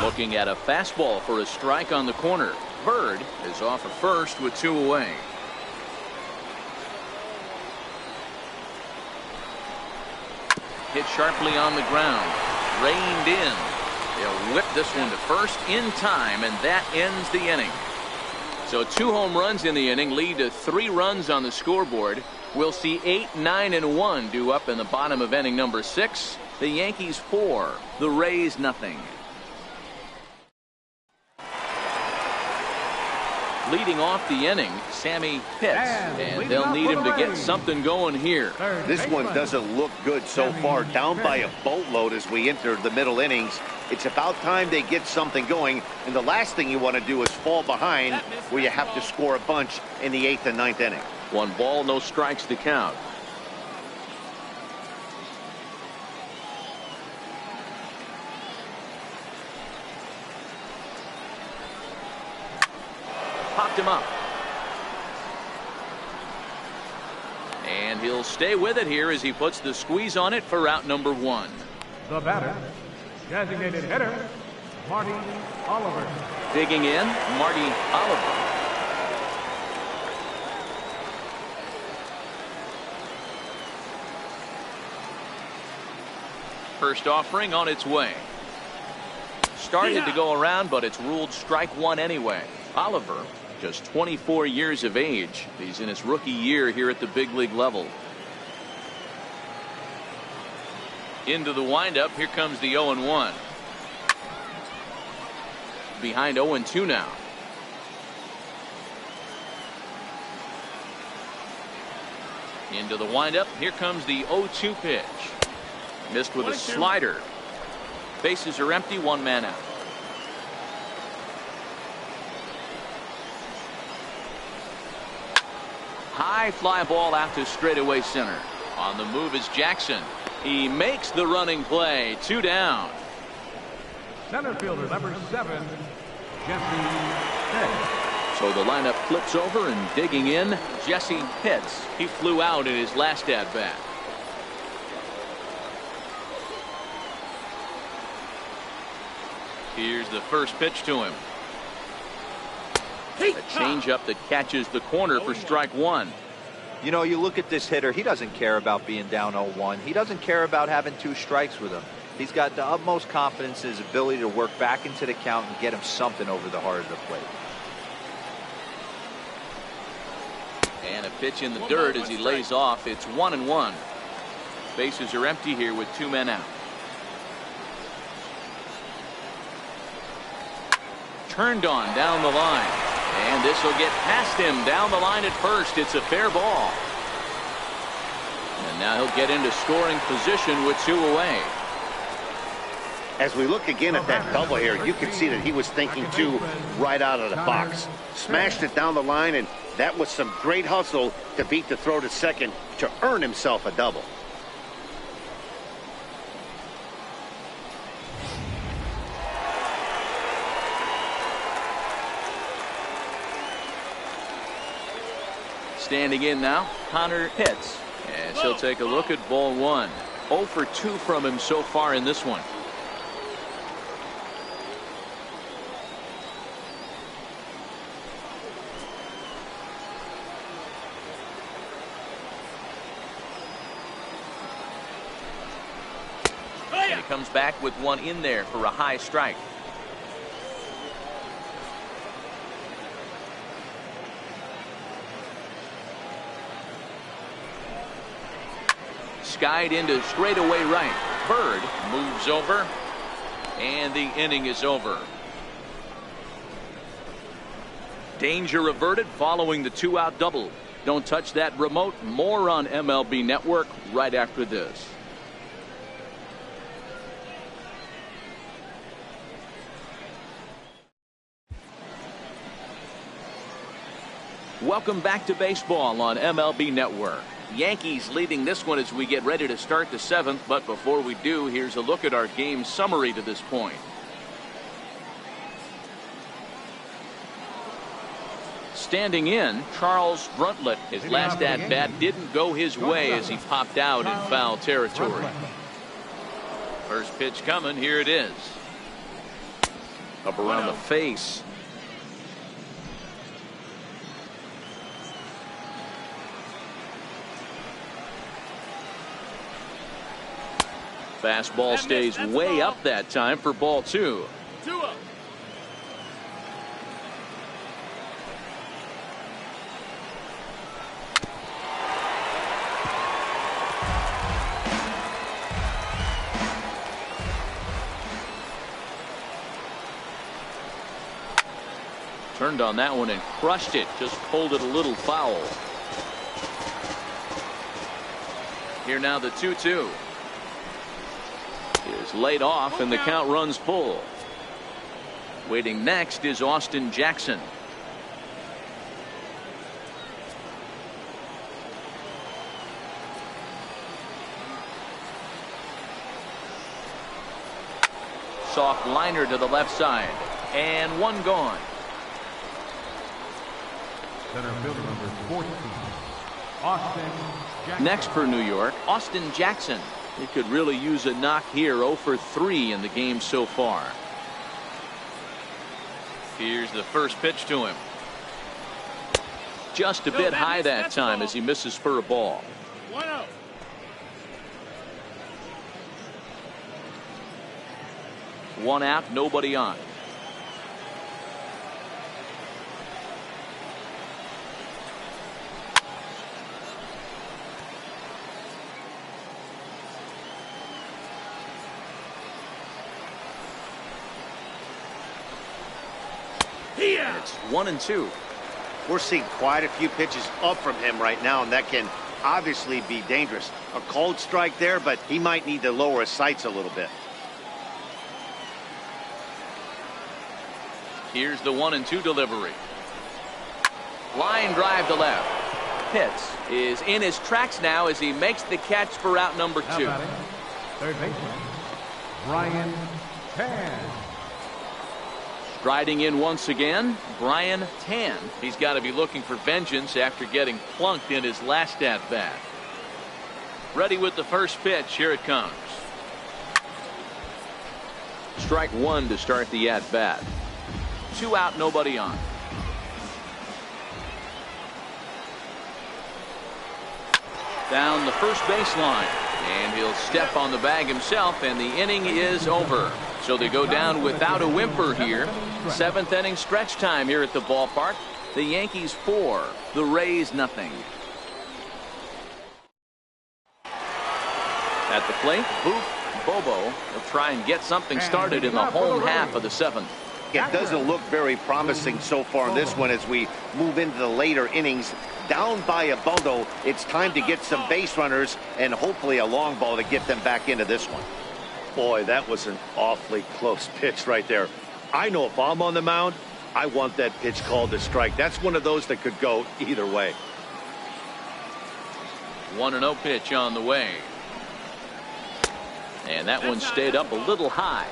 Looking at a fastball for a strike on the corner. Bird is off at first with 2 away. Hit sharply on the ground. Reined in. They'll whip this one to first in time, and that ends the inning. So 2 home runs in the inning lead to 3 runs on the scoreboard. We'll see 8, 9, and 1 due up in the bottom of inning number 6. The Yankees 4, the Rays nothing. Leading off the inning, Sammy Pitts, and they'll need him to get something going here. This one doesn't look good so far, down by a boatload as we enter the middle innings. It's about time they get something going, and the last thing you want to do is fall behind where you have to score a bunch in the 8th and 9th inning. 1 ball, no strikes to count. Popped him up. And he'll stay with it here as he puts the squeeze on it for out number 1. The batter, designated hitter, Marty Oliver. Digging in, Marty Oliver. First offering on its way. Started to go around, but it's ruled strike 1 anyway. Oliver, just 24 years of age. He's in his rookie year here at the big league level. Into the windup. Here comes the 0-1. Behind 0-2 now. Into the windup. Here comes the 0-2 pitch. Missed with a slider. Bases are empty. 1 man out. High fly ball out to straightaway center. On the move is Jackson. He makes the running play. 2 down. Center fielder number 7, Jesse Pitts. So the lineup flips over, and digging in, Jesse Pitts. He flew out in his last at bat. Here's the first pitch to him. A changeup that catches the corner for strike 1. You know, you look at this hitter, he doesn't care about being down 0-1. He doesn't care about having 2 strikes with him. He's got the utmost confidence in his ability to work back into the count and get him something over the heart of the plate. And a pitch in the dirt as he lays off. It's 1-1. Bases are empty here with 2 men out. Turned on down the line. And this will get past him down the line at first. It's a fair ball. And now he'll get into scoring position with 2 away. As we look again at that double here, you can see that he was thinking too right out of the box. Smashed it down the line, and that was some great hustle to beat the throw to second to earn himself a double. Standing in now, Connor Pitts. And he'll take a look at ball 1. 0 for 2 from him so far in this one. And he comes back with 1 in there for a high strike. Skied into straightaway right. Bird moves over, and the inning is over. Danger averted following the 2-out double. Don't touch that remote. More on MLB Network right after this. Welcome back to baseball on MLB Network. Yankees leading this one as we get ready to start the 7th. But before we do, here's a look at our game summary to this point. Standing in, Charles Bruntlett. His last at-bat didn't go his way as he popped out in foul territory. First pitch coming. Here it is. Up around the face. Fastball stays way up that time for ball 2. 2-0. Turned on that one and crushed it. Just pulled it a little foul. Here now the 2-2 is laid off and the count runs full. Waiting next is Austin Jackson. Soft liner to the left side and one gone. Center fielder number 14, Austin Jackson. Next for New York, Austin Jackson. He could really use a knock here. 0 for 3 in the game so far. Here's the first pitch to him. Just a bit high that time as he misses for a ball. 1-0. One out, nobody on. And it's 1-2. We're seeing quite a few pitches up from him right now, and that can obviously be dangerous. A cold strike there, but he might need to lower his sights a little bit. Here's the 1-2 delivery. Line drive to left. Pitts is in his tracks now as he makes the catch for out number 2. Third baseman, Brian Tan. Striding in once again, Brian Tan. He's got to be looking for vengeance after getting plunked in his last at bat. Ready with the first pitch. Here it comes. Strike one to start the at bat. 2 out, nobody on. Down the first baseline, and he'll step on the bag himself, and the inning is over. So they go down without a whimper here. 7th inning stretch time here at the ballpark. The Yankees 4, the Rays nothing. At the plate, Booth Bobo will try and get something started in the home half of the 7th. It doesn't look very promising so far in this one as we move into the later innings. Down by a bundle, it's time to get some base runners and hopefully a long ball to get them back into this one. Boy, that was an awfully close pitch right there. I know if I'm on the mound, I want that pitch called a strike. That's one of those that could go either way. 1-0 pitch on the way. And that one stayed up a little high.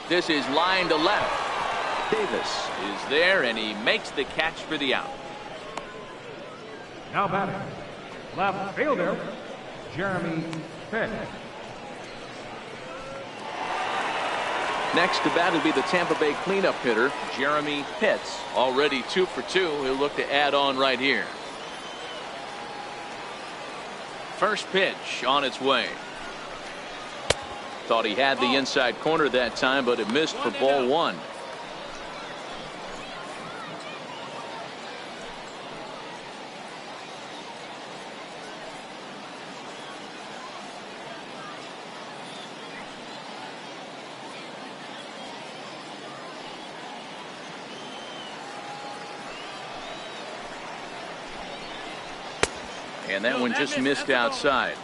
This is line to left. Davis is there, and he makes the catch for the out. Now batting, left fielder, Jeremy Pitt. Next to bat will be the Tampa Bay cleanup hitter, Jeremy Pitts. Already 2 for 2. He'll look to add on right here. First pitch on its way. Thought he had the inside corner that time, but it missed for ball 1. And that one just missed outside.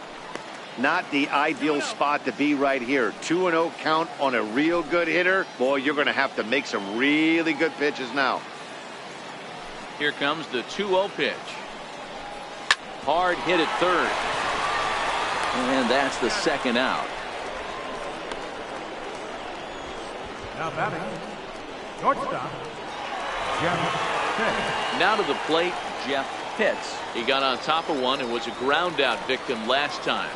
Not the ideal spot to be right here. 2-0 count on a real good hitter. Boy, you're going to have to make some really good pitches now. Here comes the 2-0 pitch. Hard hit at third. And that's the second out. Now batting, shortstop, Jeff Pitt. Now to the plate, Jeff Pitts. He got on top of one and was a ground out victim last time.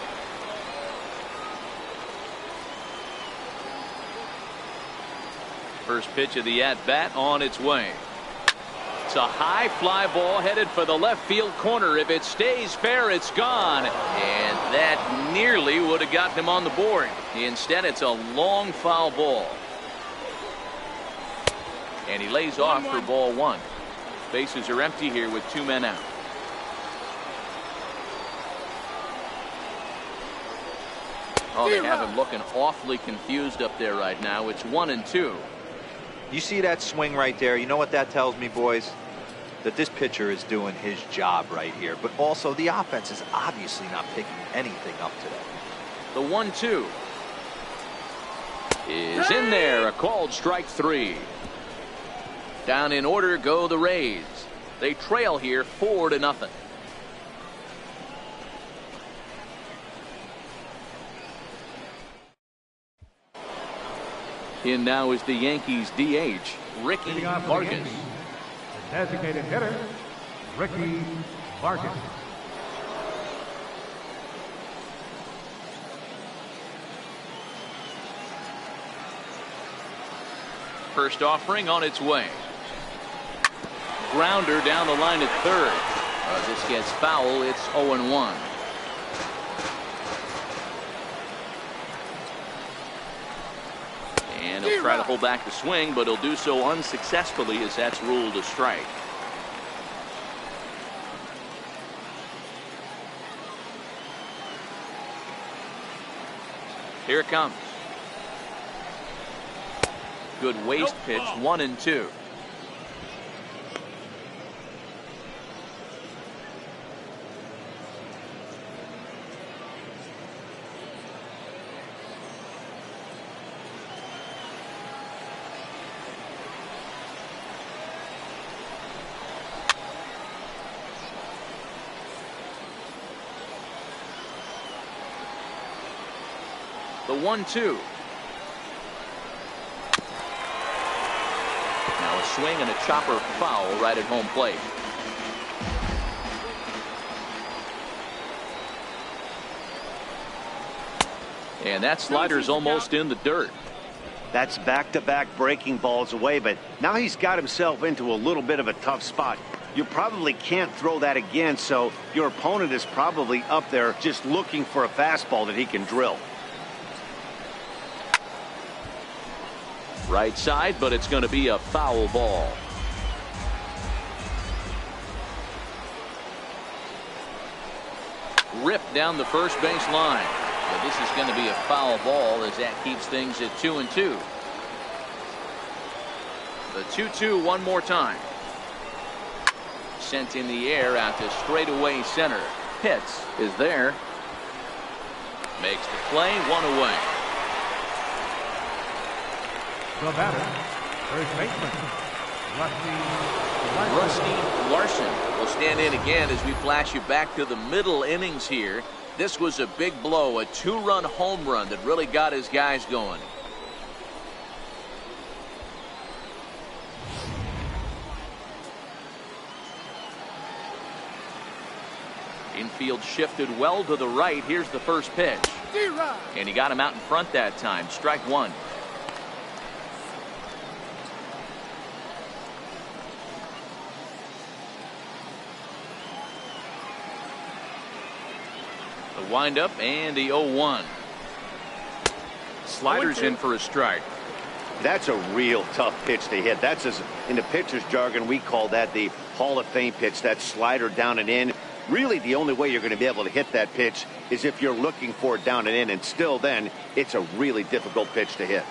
First pitch of the at-bat on its way. It's a high fly ball headed for the left field corner. If it stays fair, it's gone. And that nearly would have gotten him on the board. Instead, it's a long foul ball. And he lays off for ball 1. Bases are empty here with 2 men out. Oh, they have him looking awfully confused up there right now. It's 1-2. You see that swing right there? You know what that tells me, boys? That this pitcher is doing his job right here. But also the offense is obviously not picking anything up today. The 1-2 is in there. A called strike 3. Down in order go the Rays. They trail here 4-0. In now is the Yankees DH, Ricky Leading off for the Vargas. Yankees, the designated hitter, Ricky Vargas. First offering on its way. Grounder down the line at third. This gets foul. It's 0-1. And he'll try to hold back the swing, but he'll do so unsuccessfully as that's ruled a strike. Here it comes. Good waist pitch, 1-2. The 1-2. Now a swing and a chopper foul right at home plate. And that slider's almost in the dirt. That's back-to-back breaking balls away, but now he's got himself into a little bit of a tough spot. You probably can't throw that again, so your opponent is probably up there just looking for a fastball that he can drill. Right side, but it's going to be a foul ball. Ripped down the first base line. But this is going to be a foul ball as that keeps things at 2-2. The 2-2 one more time. Sent in the air out to straightaway center. Pitts is there. Makes the play, 1 away. The batter, first baseman, Rusty Larson will stand in again as we flash you back to the middle innings here. This was a big blow, a 2-run home run that really got his guys going. Infield shifted well to the right. Here's the first pitch. And he got him out in front that time. Strike 1. The windup and the 0-1. Sliders in for a strike. That's a real tough pitch to hit. That's, as in the pitcher's jargon, we call that the Hall of Fame pitch. That slider down and in. Really, the only way you're going to be able to hit that pitch is if you're looking for it down and in, and still then, it's a really difficult pitch to hit.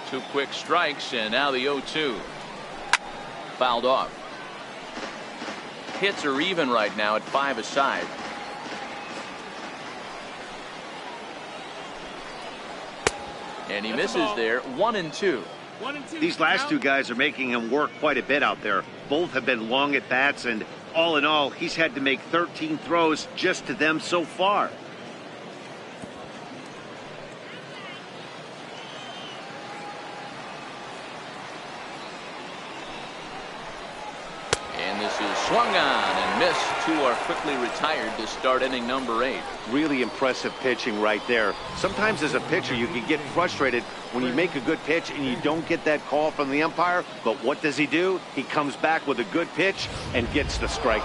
2 quick strikes, and now the 0-2. Fouled off. Hits are even right now at 5 aside. And he misses there. 1-2. These last 2 guys are making him work quite a bit out there. Both have been long at bats, and all in all, he's had to make 13 throws just to them so far. And this is swung on and missed. 2 are quickly retired to start inning number 8. Really impressive pitching right there. Sometimes as a pitcher you can get frustrated when you make a good pitch and you don't get that call from the umpire, but what does he do? He comes back with a good pitch and gets the strike.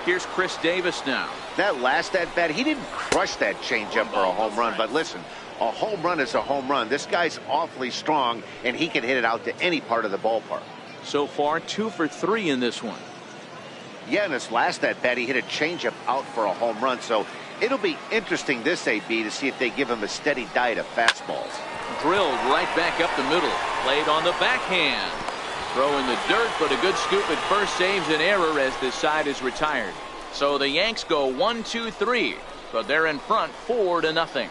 Here's Chris Davis now. That last at bat, he didn't crush that changeup for a home run, but listen, a home run is a home run. This guy's awfully strong, and he can hit it out to any part of the ballpark. So far 2 for 3 in this one. Yeah, in his last at bat, he hit a changeup out for a home run. So it'll be interesting this AB to see if they give him a steady diet of fastballs. Drilled right back up the middle. Played on the backhand. Throw in the dirt, but a good scoop at first saves an error as this side is retired. So the Yanks go 1-2-3, but they're in front 4-0.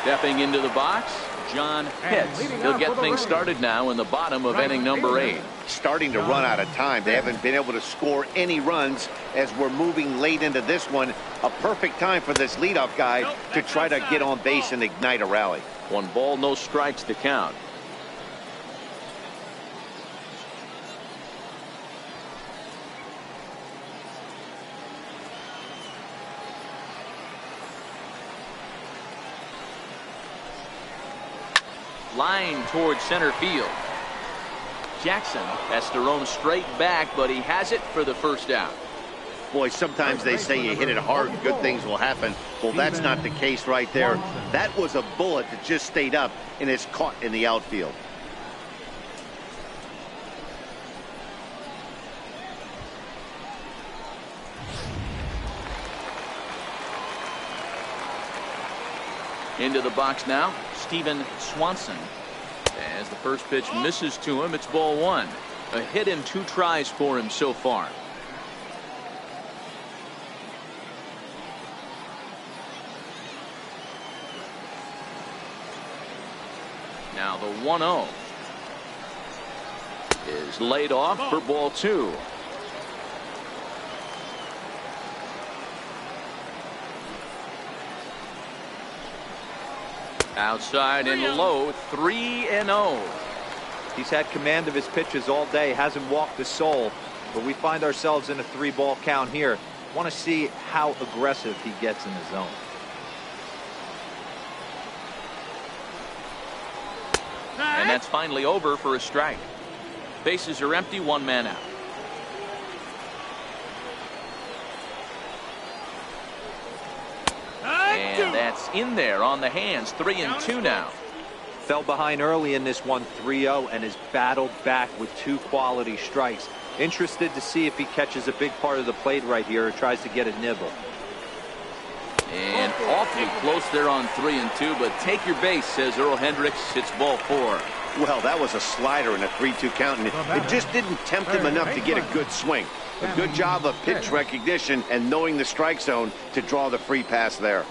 Stepping into the box, John Pitts. He'll get things started now in the bottom of inning number 8. Starting to run out of time. They haven't been able to score any runs as we're moving late into this one. A perfect time for this leadoff guy to try to get on base and ignite a rally. 1 ball, no strikes to count. Line towards center field. Jackson has to roam straight back, but he has it for the first out. Boy, sometimes they say you hit it hard and good things will happen. Well, that's not the case right there. That was a bullet that just stayed up and is caught in the outfield. Into the box now, Steven Swanson. As the first pitch misses to him, it's ball 1. A hit in 2 tries for him so far. Now the 1-0 is laid off for ball 2. Outside and low, 3-0. He's had command of his pitches all day, hasn't walked a soul, but we find ourselves in a 3-ball count here. Want to see how aggressive he gets in the zone. And that's finally over for a strike. Bases are empty, 1 man out. And that's in there on the hands. 3-2 now. Fell behind early in this one, 3-0, and has battled back with 2 quality strikes. Interested to see if he catches a big part of the plate right here or tries to get a nibble. And awfully close there on 3-2, but take your base, says Earl Hendricks. It's ball 4. Well, that was a slider in a 3-2 count, and it just didn't tempt him enough to get a good swing. A good job of pitch recognition and knowing the strike zone to draw the free pass there.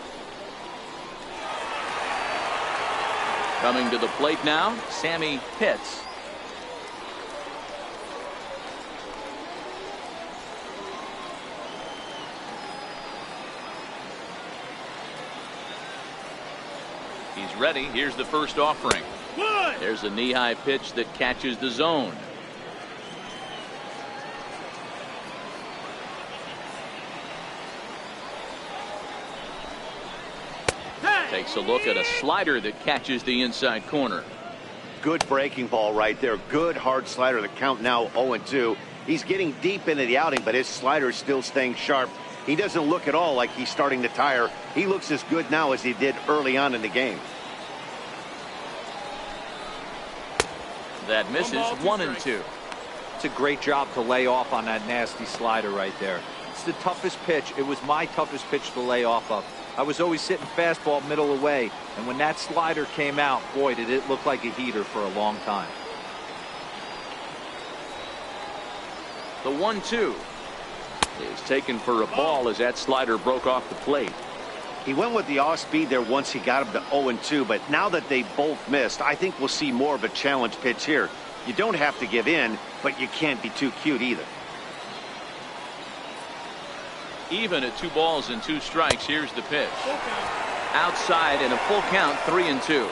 Coming to the plate now, Sammy Pitts. He's ready. Here's the first offering. There's a knee-high pitch that catches the zone. Takes a look at a slider that catches the inside corner. Good breaking ball right there. Good hard slider. The count now 0-2. He's getting deep into the outing, but his slider is still staying sharp. He doesn't look at all like he's starting to tire. He looks as good now as he did early on in the game. That misses. 1-2. It's a great job to lay off on that nasty slider right there. It's the toughest pitch. It was my toughest pitch to lay off of. I was always sitting fastball middle away, and when that slider came out, boy, did it look like a heater for a long time. The 1-2 is taken for a ball as that slider broke off the plate. He went with the off speed there once he got him to 0-2, but now that they both missed, I think we'll see more of a challenge pitch here. You don't have to give in, but you can't be too cute either. Even at 2 balls and 2 strikes. Here's the pitch. Outside and a full count. 3-2.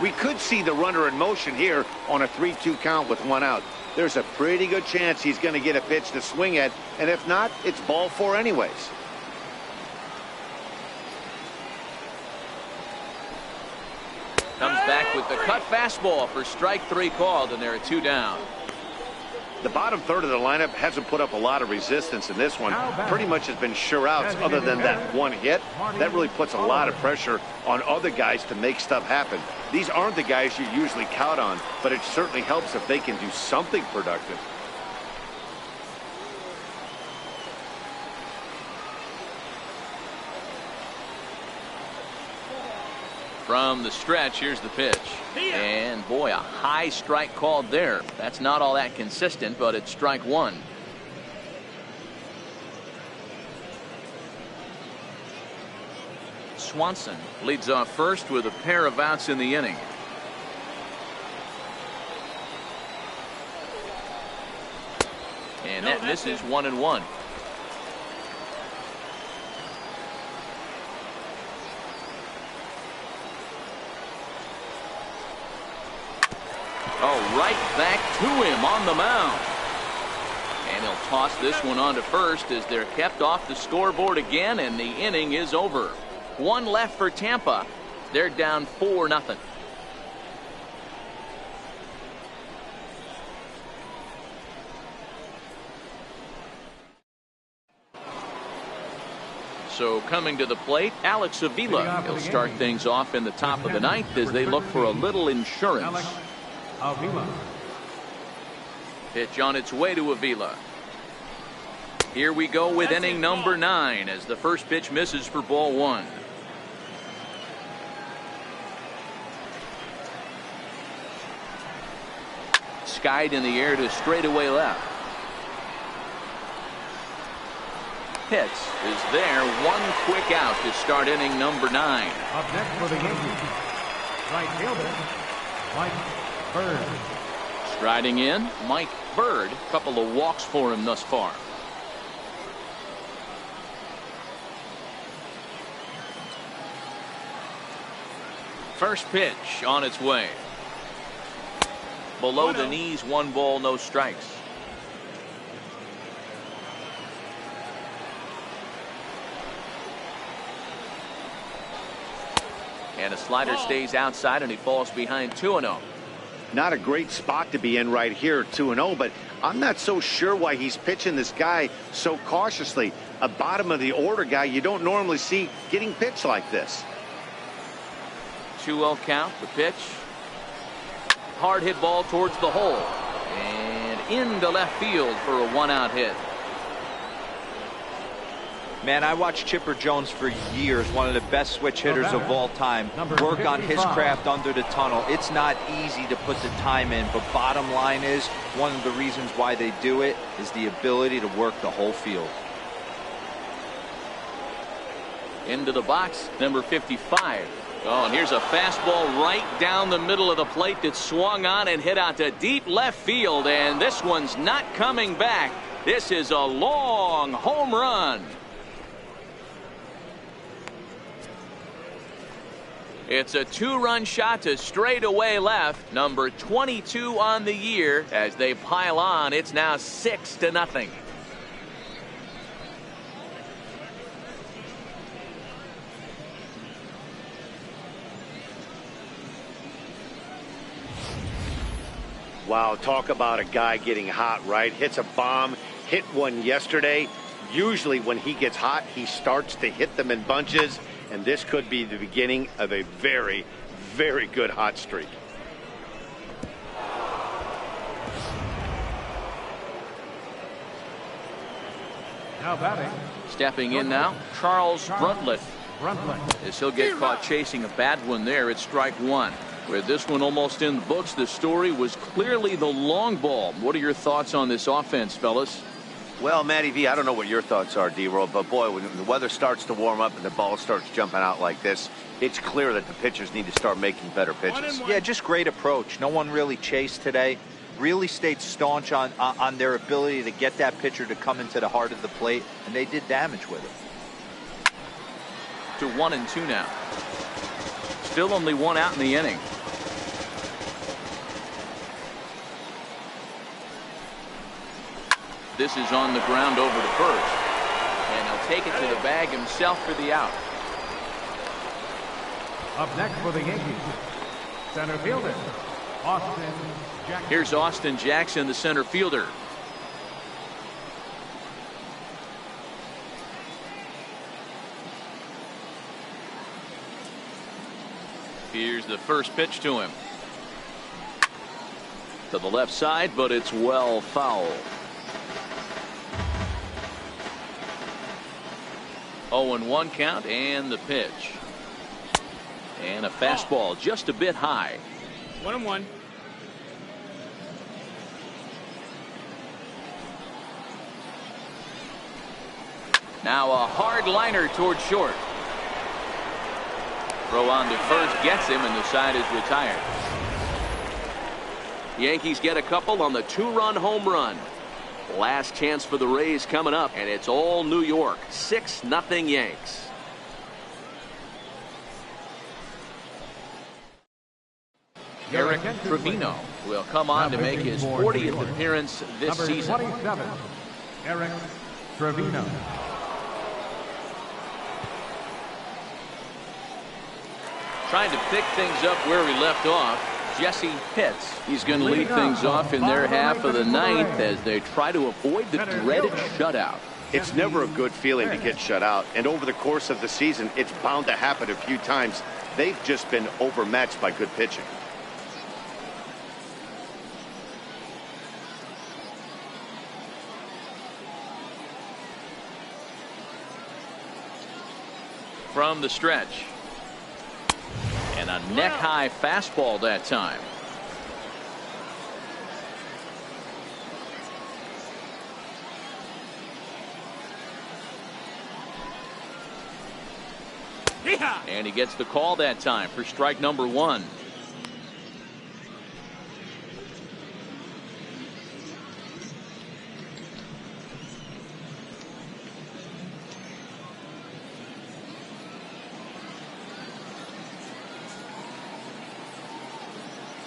We could see the runner in motion here on a 3-2 count with 1 out. There's a pretty good chance he's going to get a pitch to swing at, and if not, it's ball 4 anyways. Comes back with the cut fastball for strike 3 called, and there are 2 down. The bottom third of the lineup hasn't put up a lot of resistance in this one. Pretty much has been sure outs other than that one hit. That really puts a lot of pressure on other guys to make stuff happen. These aren't the guys you usually count on, but it certainly helps if they can do something productive. From the stretch, here's the pitch. And boy, a high strike called there. That's not all that consistent, but it's strike one. Swanson leads off first with a pair of outs in the inning. And that misses 1-1. Oh, right back to him on the mound. And he'll toss this one on to first as they're kept off the scoreboard again, and the inning is over. One left for Tampa. They're down 4-0. So coming to the plate, Alex Avila. He'll start things off in the top of the ninth as they look for a little insurance. Avila. Pitch on its way to Avila. Here we go with inning number 9 as the first pitch misses for ball 1. Skied in the air to straightaway left. Pitch is there. One quick out to start inning number 9. Up next for the Yankees, right fielder, Mike Bird. Striding in, Mike Bird. A couple of walks for him thus far. First pitch on its way. Below the knees, 1 ball, no strikes. And a slider stays outside, and he falls behind 2-0. Not a great spot to be in right here, 2-0, but I'm not so sure why he's pitching this guy so cautiously. A bottom of the order guy you don't normally see getting pitched like this. 2-0 count, the pitch. Hard hit ball towards the hole. And into left field for a 1-out hit. Man, I watched Chipper Jones for years, one of the best switch hitters of all time. Work on his craft under the tunnel. It's not easy to put the time in, but bottom line is, one of the reasons why they do it is the ability to work the whole field. Into the box, number 55. Oh, and here's a fastball right down the middle of the plate that swung on and hit out to deep left field, and this one's not coming back. This is a long home run. It's a 2-run shot to straightaway left. Number 22 on the year. As they pile on, it's now 6-0. Wow, talk about a guy getting hot, right? Hits a bomb, hit one yesterday. Usually when he gets hot, he starts to hit them in bunches. And this could be the beginning of a very, very good hot streak. Now batting. Stepping in now, Charles Bruntlett. As he'll get caught chasing a bad one there, it's strike 1. With this one almost in the books, the story was clearly the long ball. What are your thoughts on this offense, fellas? Well, Matty V, I don't know what your thoughts are, D-Roll, but boy, when the weather starts to warm up and the ball starts jumping out like this, it's clear that the pitchers need to start making better pitches. Yeah, just great approach. No one really chased today. Really stayed staunch on their ability to get that pitcher to come into the heart of the plate, and they did damage with it. To 1-2 now. Still only 1 out in the inning. This is on the ground over to first. And he'll take it to the bag himself for the out. Up next for the Yankees, center fielder, Austin Jackson. Here's Austin Jackson, the center fielder. Here's the first pitch to him. To the left side, but it's well foul. 0-1 count, and the pitch. And a fastball just a bit high. 1-1. Now a hard liner towards short. Throw on to first gets him, and the side is retired. Yankees get a couple on the 2-run home run. Last chance for the Rays coming up, and it's all New York. 6-0 Yanks. Eric Trevino will come on to make his 40th appearance this season. Number 27, Eric Trevino. Trying to pick things up where we left off. Jesse Pitts. He's going to lead things off in their half of the ninth as they try to avoid the dreaded shutout. It's never a good feeling to get shut out, and over the course of the season, it's bound to happen a few times. They've just been overmatched by good pitching. From the stretch. And a neck-high fastball that time. And he gets the call that time for strike number 1.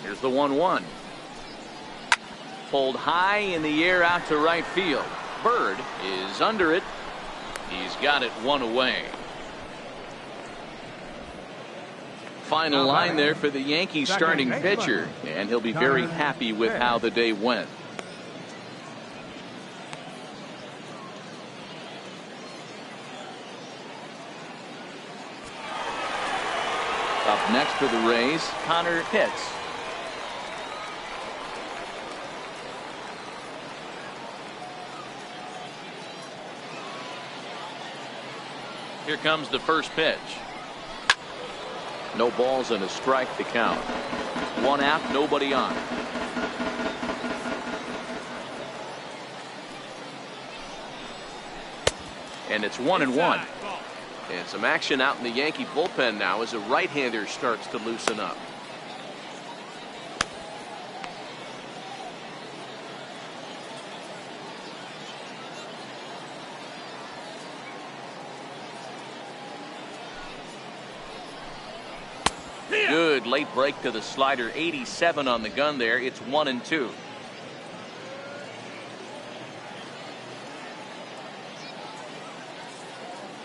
Here's the 1-1. Pulled high in the air out to right field. Bird is under it. He's got it one away. Final line there for the Yankees starting pitcher, and he'll be very happy with how the day went. Up next for the Rays, Connor Pitts. Here comes the first pitch. No balls and a strike to count. 1 out, nobody on. And it's 1-1. And some action out in the Yankee bullpen now as a right-hander starts to loosen up. Good late break to the slider. 87 on the gun there. It's 1-2.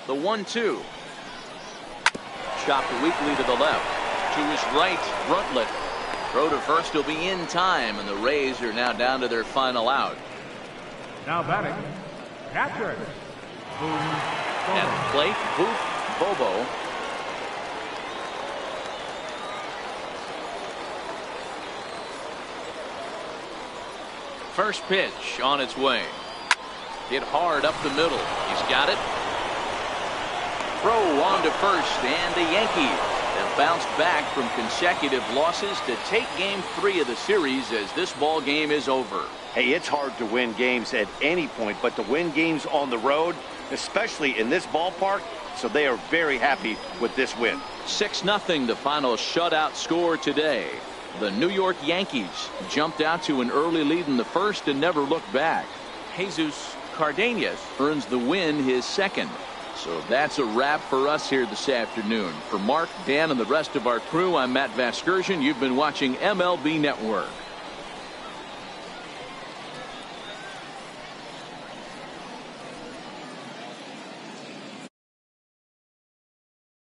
The 1-2. Chopped weakly to the left. To his right, Bruntlett. Throw to first will be in time, and the Rays are now down to their final out. Now batting, catcher. At the plate, Booth Bobo. First pitch on its way. Hit hard up the middle. He's got it. Throw on to first, and the Yankees have bounced back from consecutive losses to take game 3 of the series as this ball game is over. Hey, it's hard to win games at any point, but to win games on the road, especially in this ballpark, so they are very happy with this win. 6-0 the final shutout score today. The New York Yankees jumped out to an early lead in the first and never looked back. Jesus Cardenas earns the win, his second. So that's a wrap for us here this afternoon. For Mark, Dan, and the rest of our crew, I'm Matt Vasgersian. You've been watching MLB Network.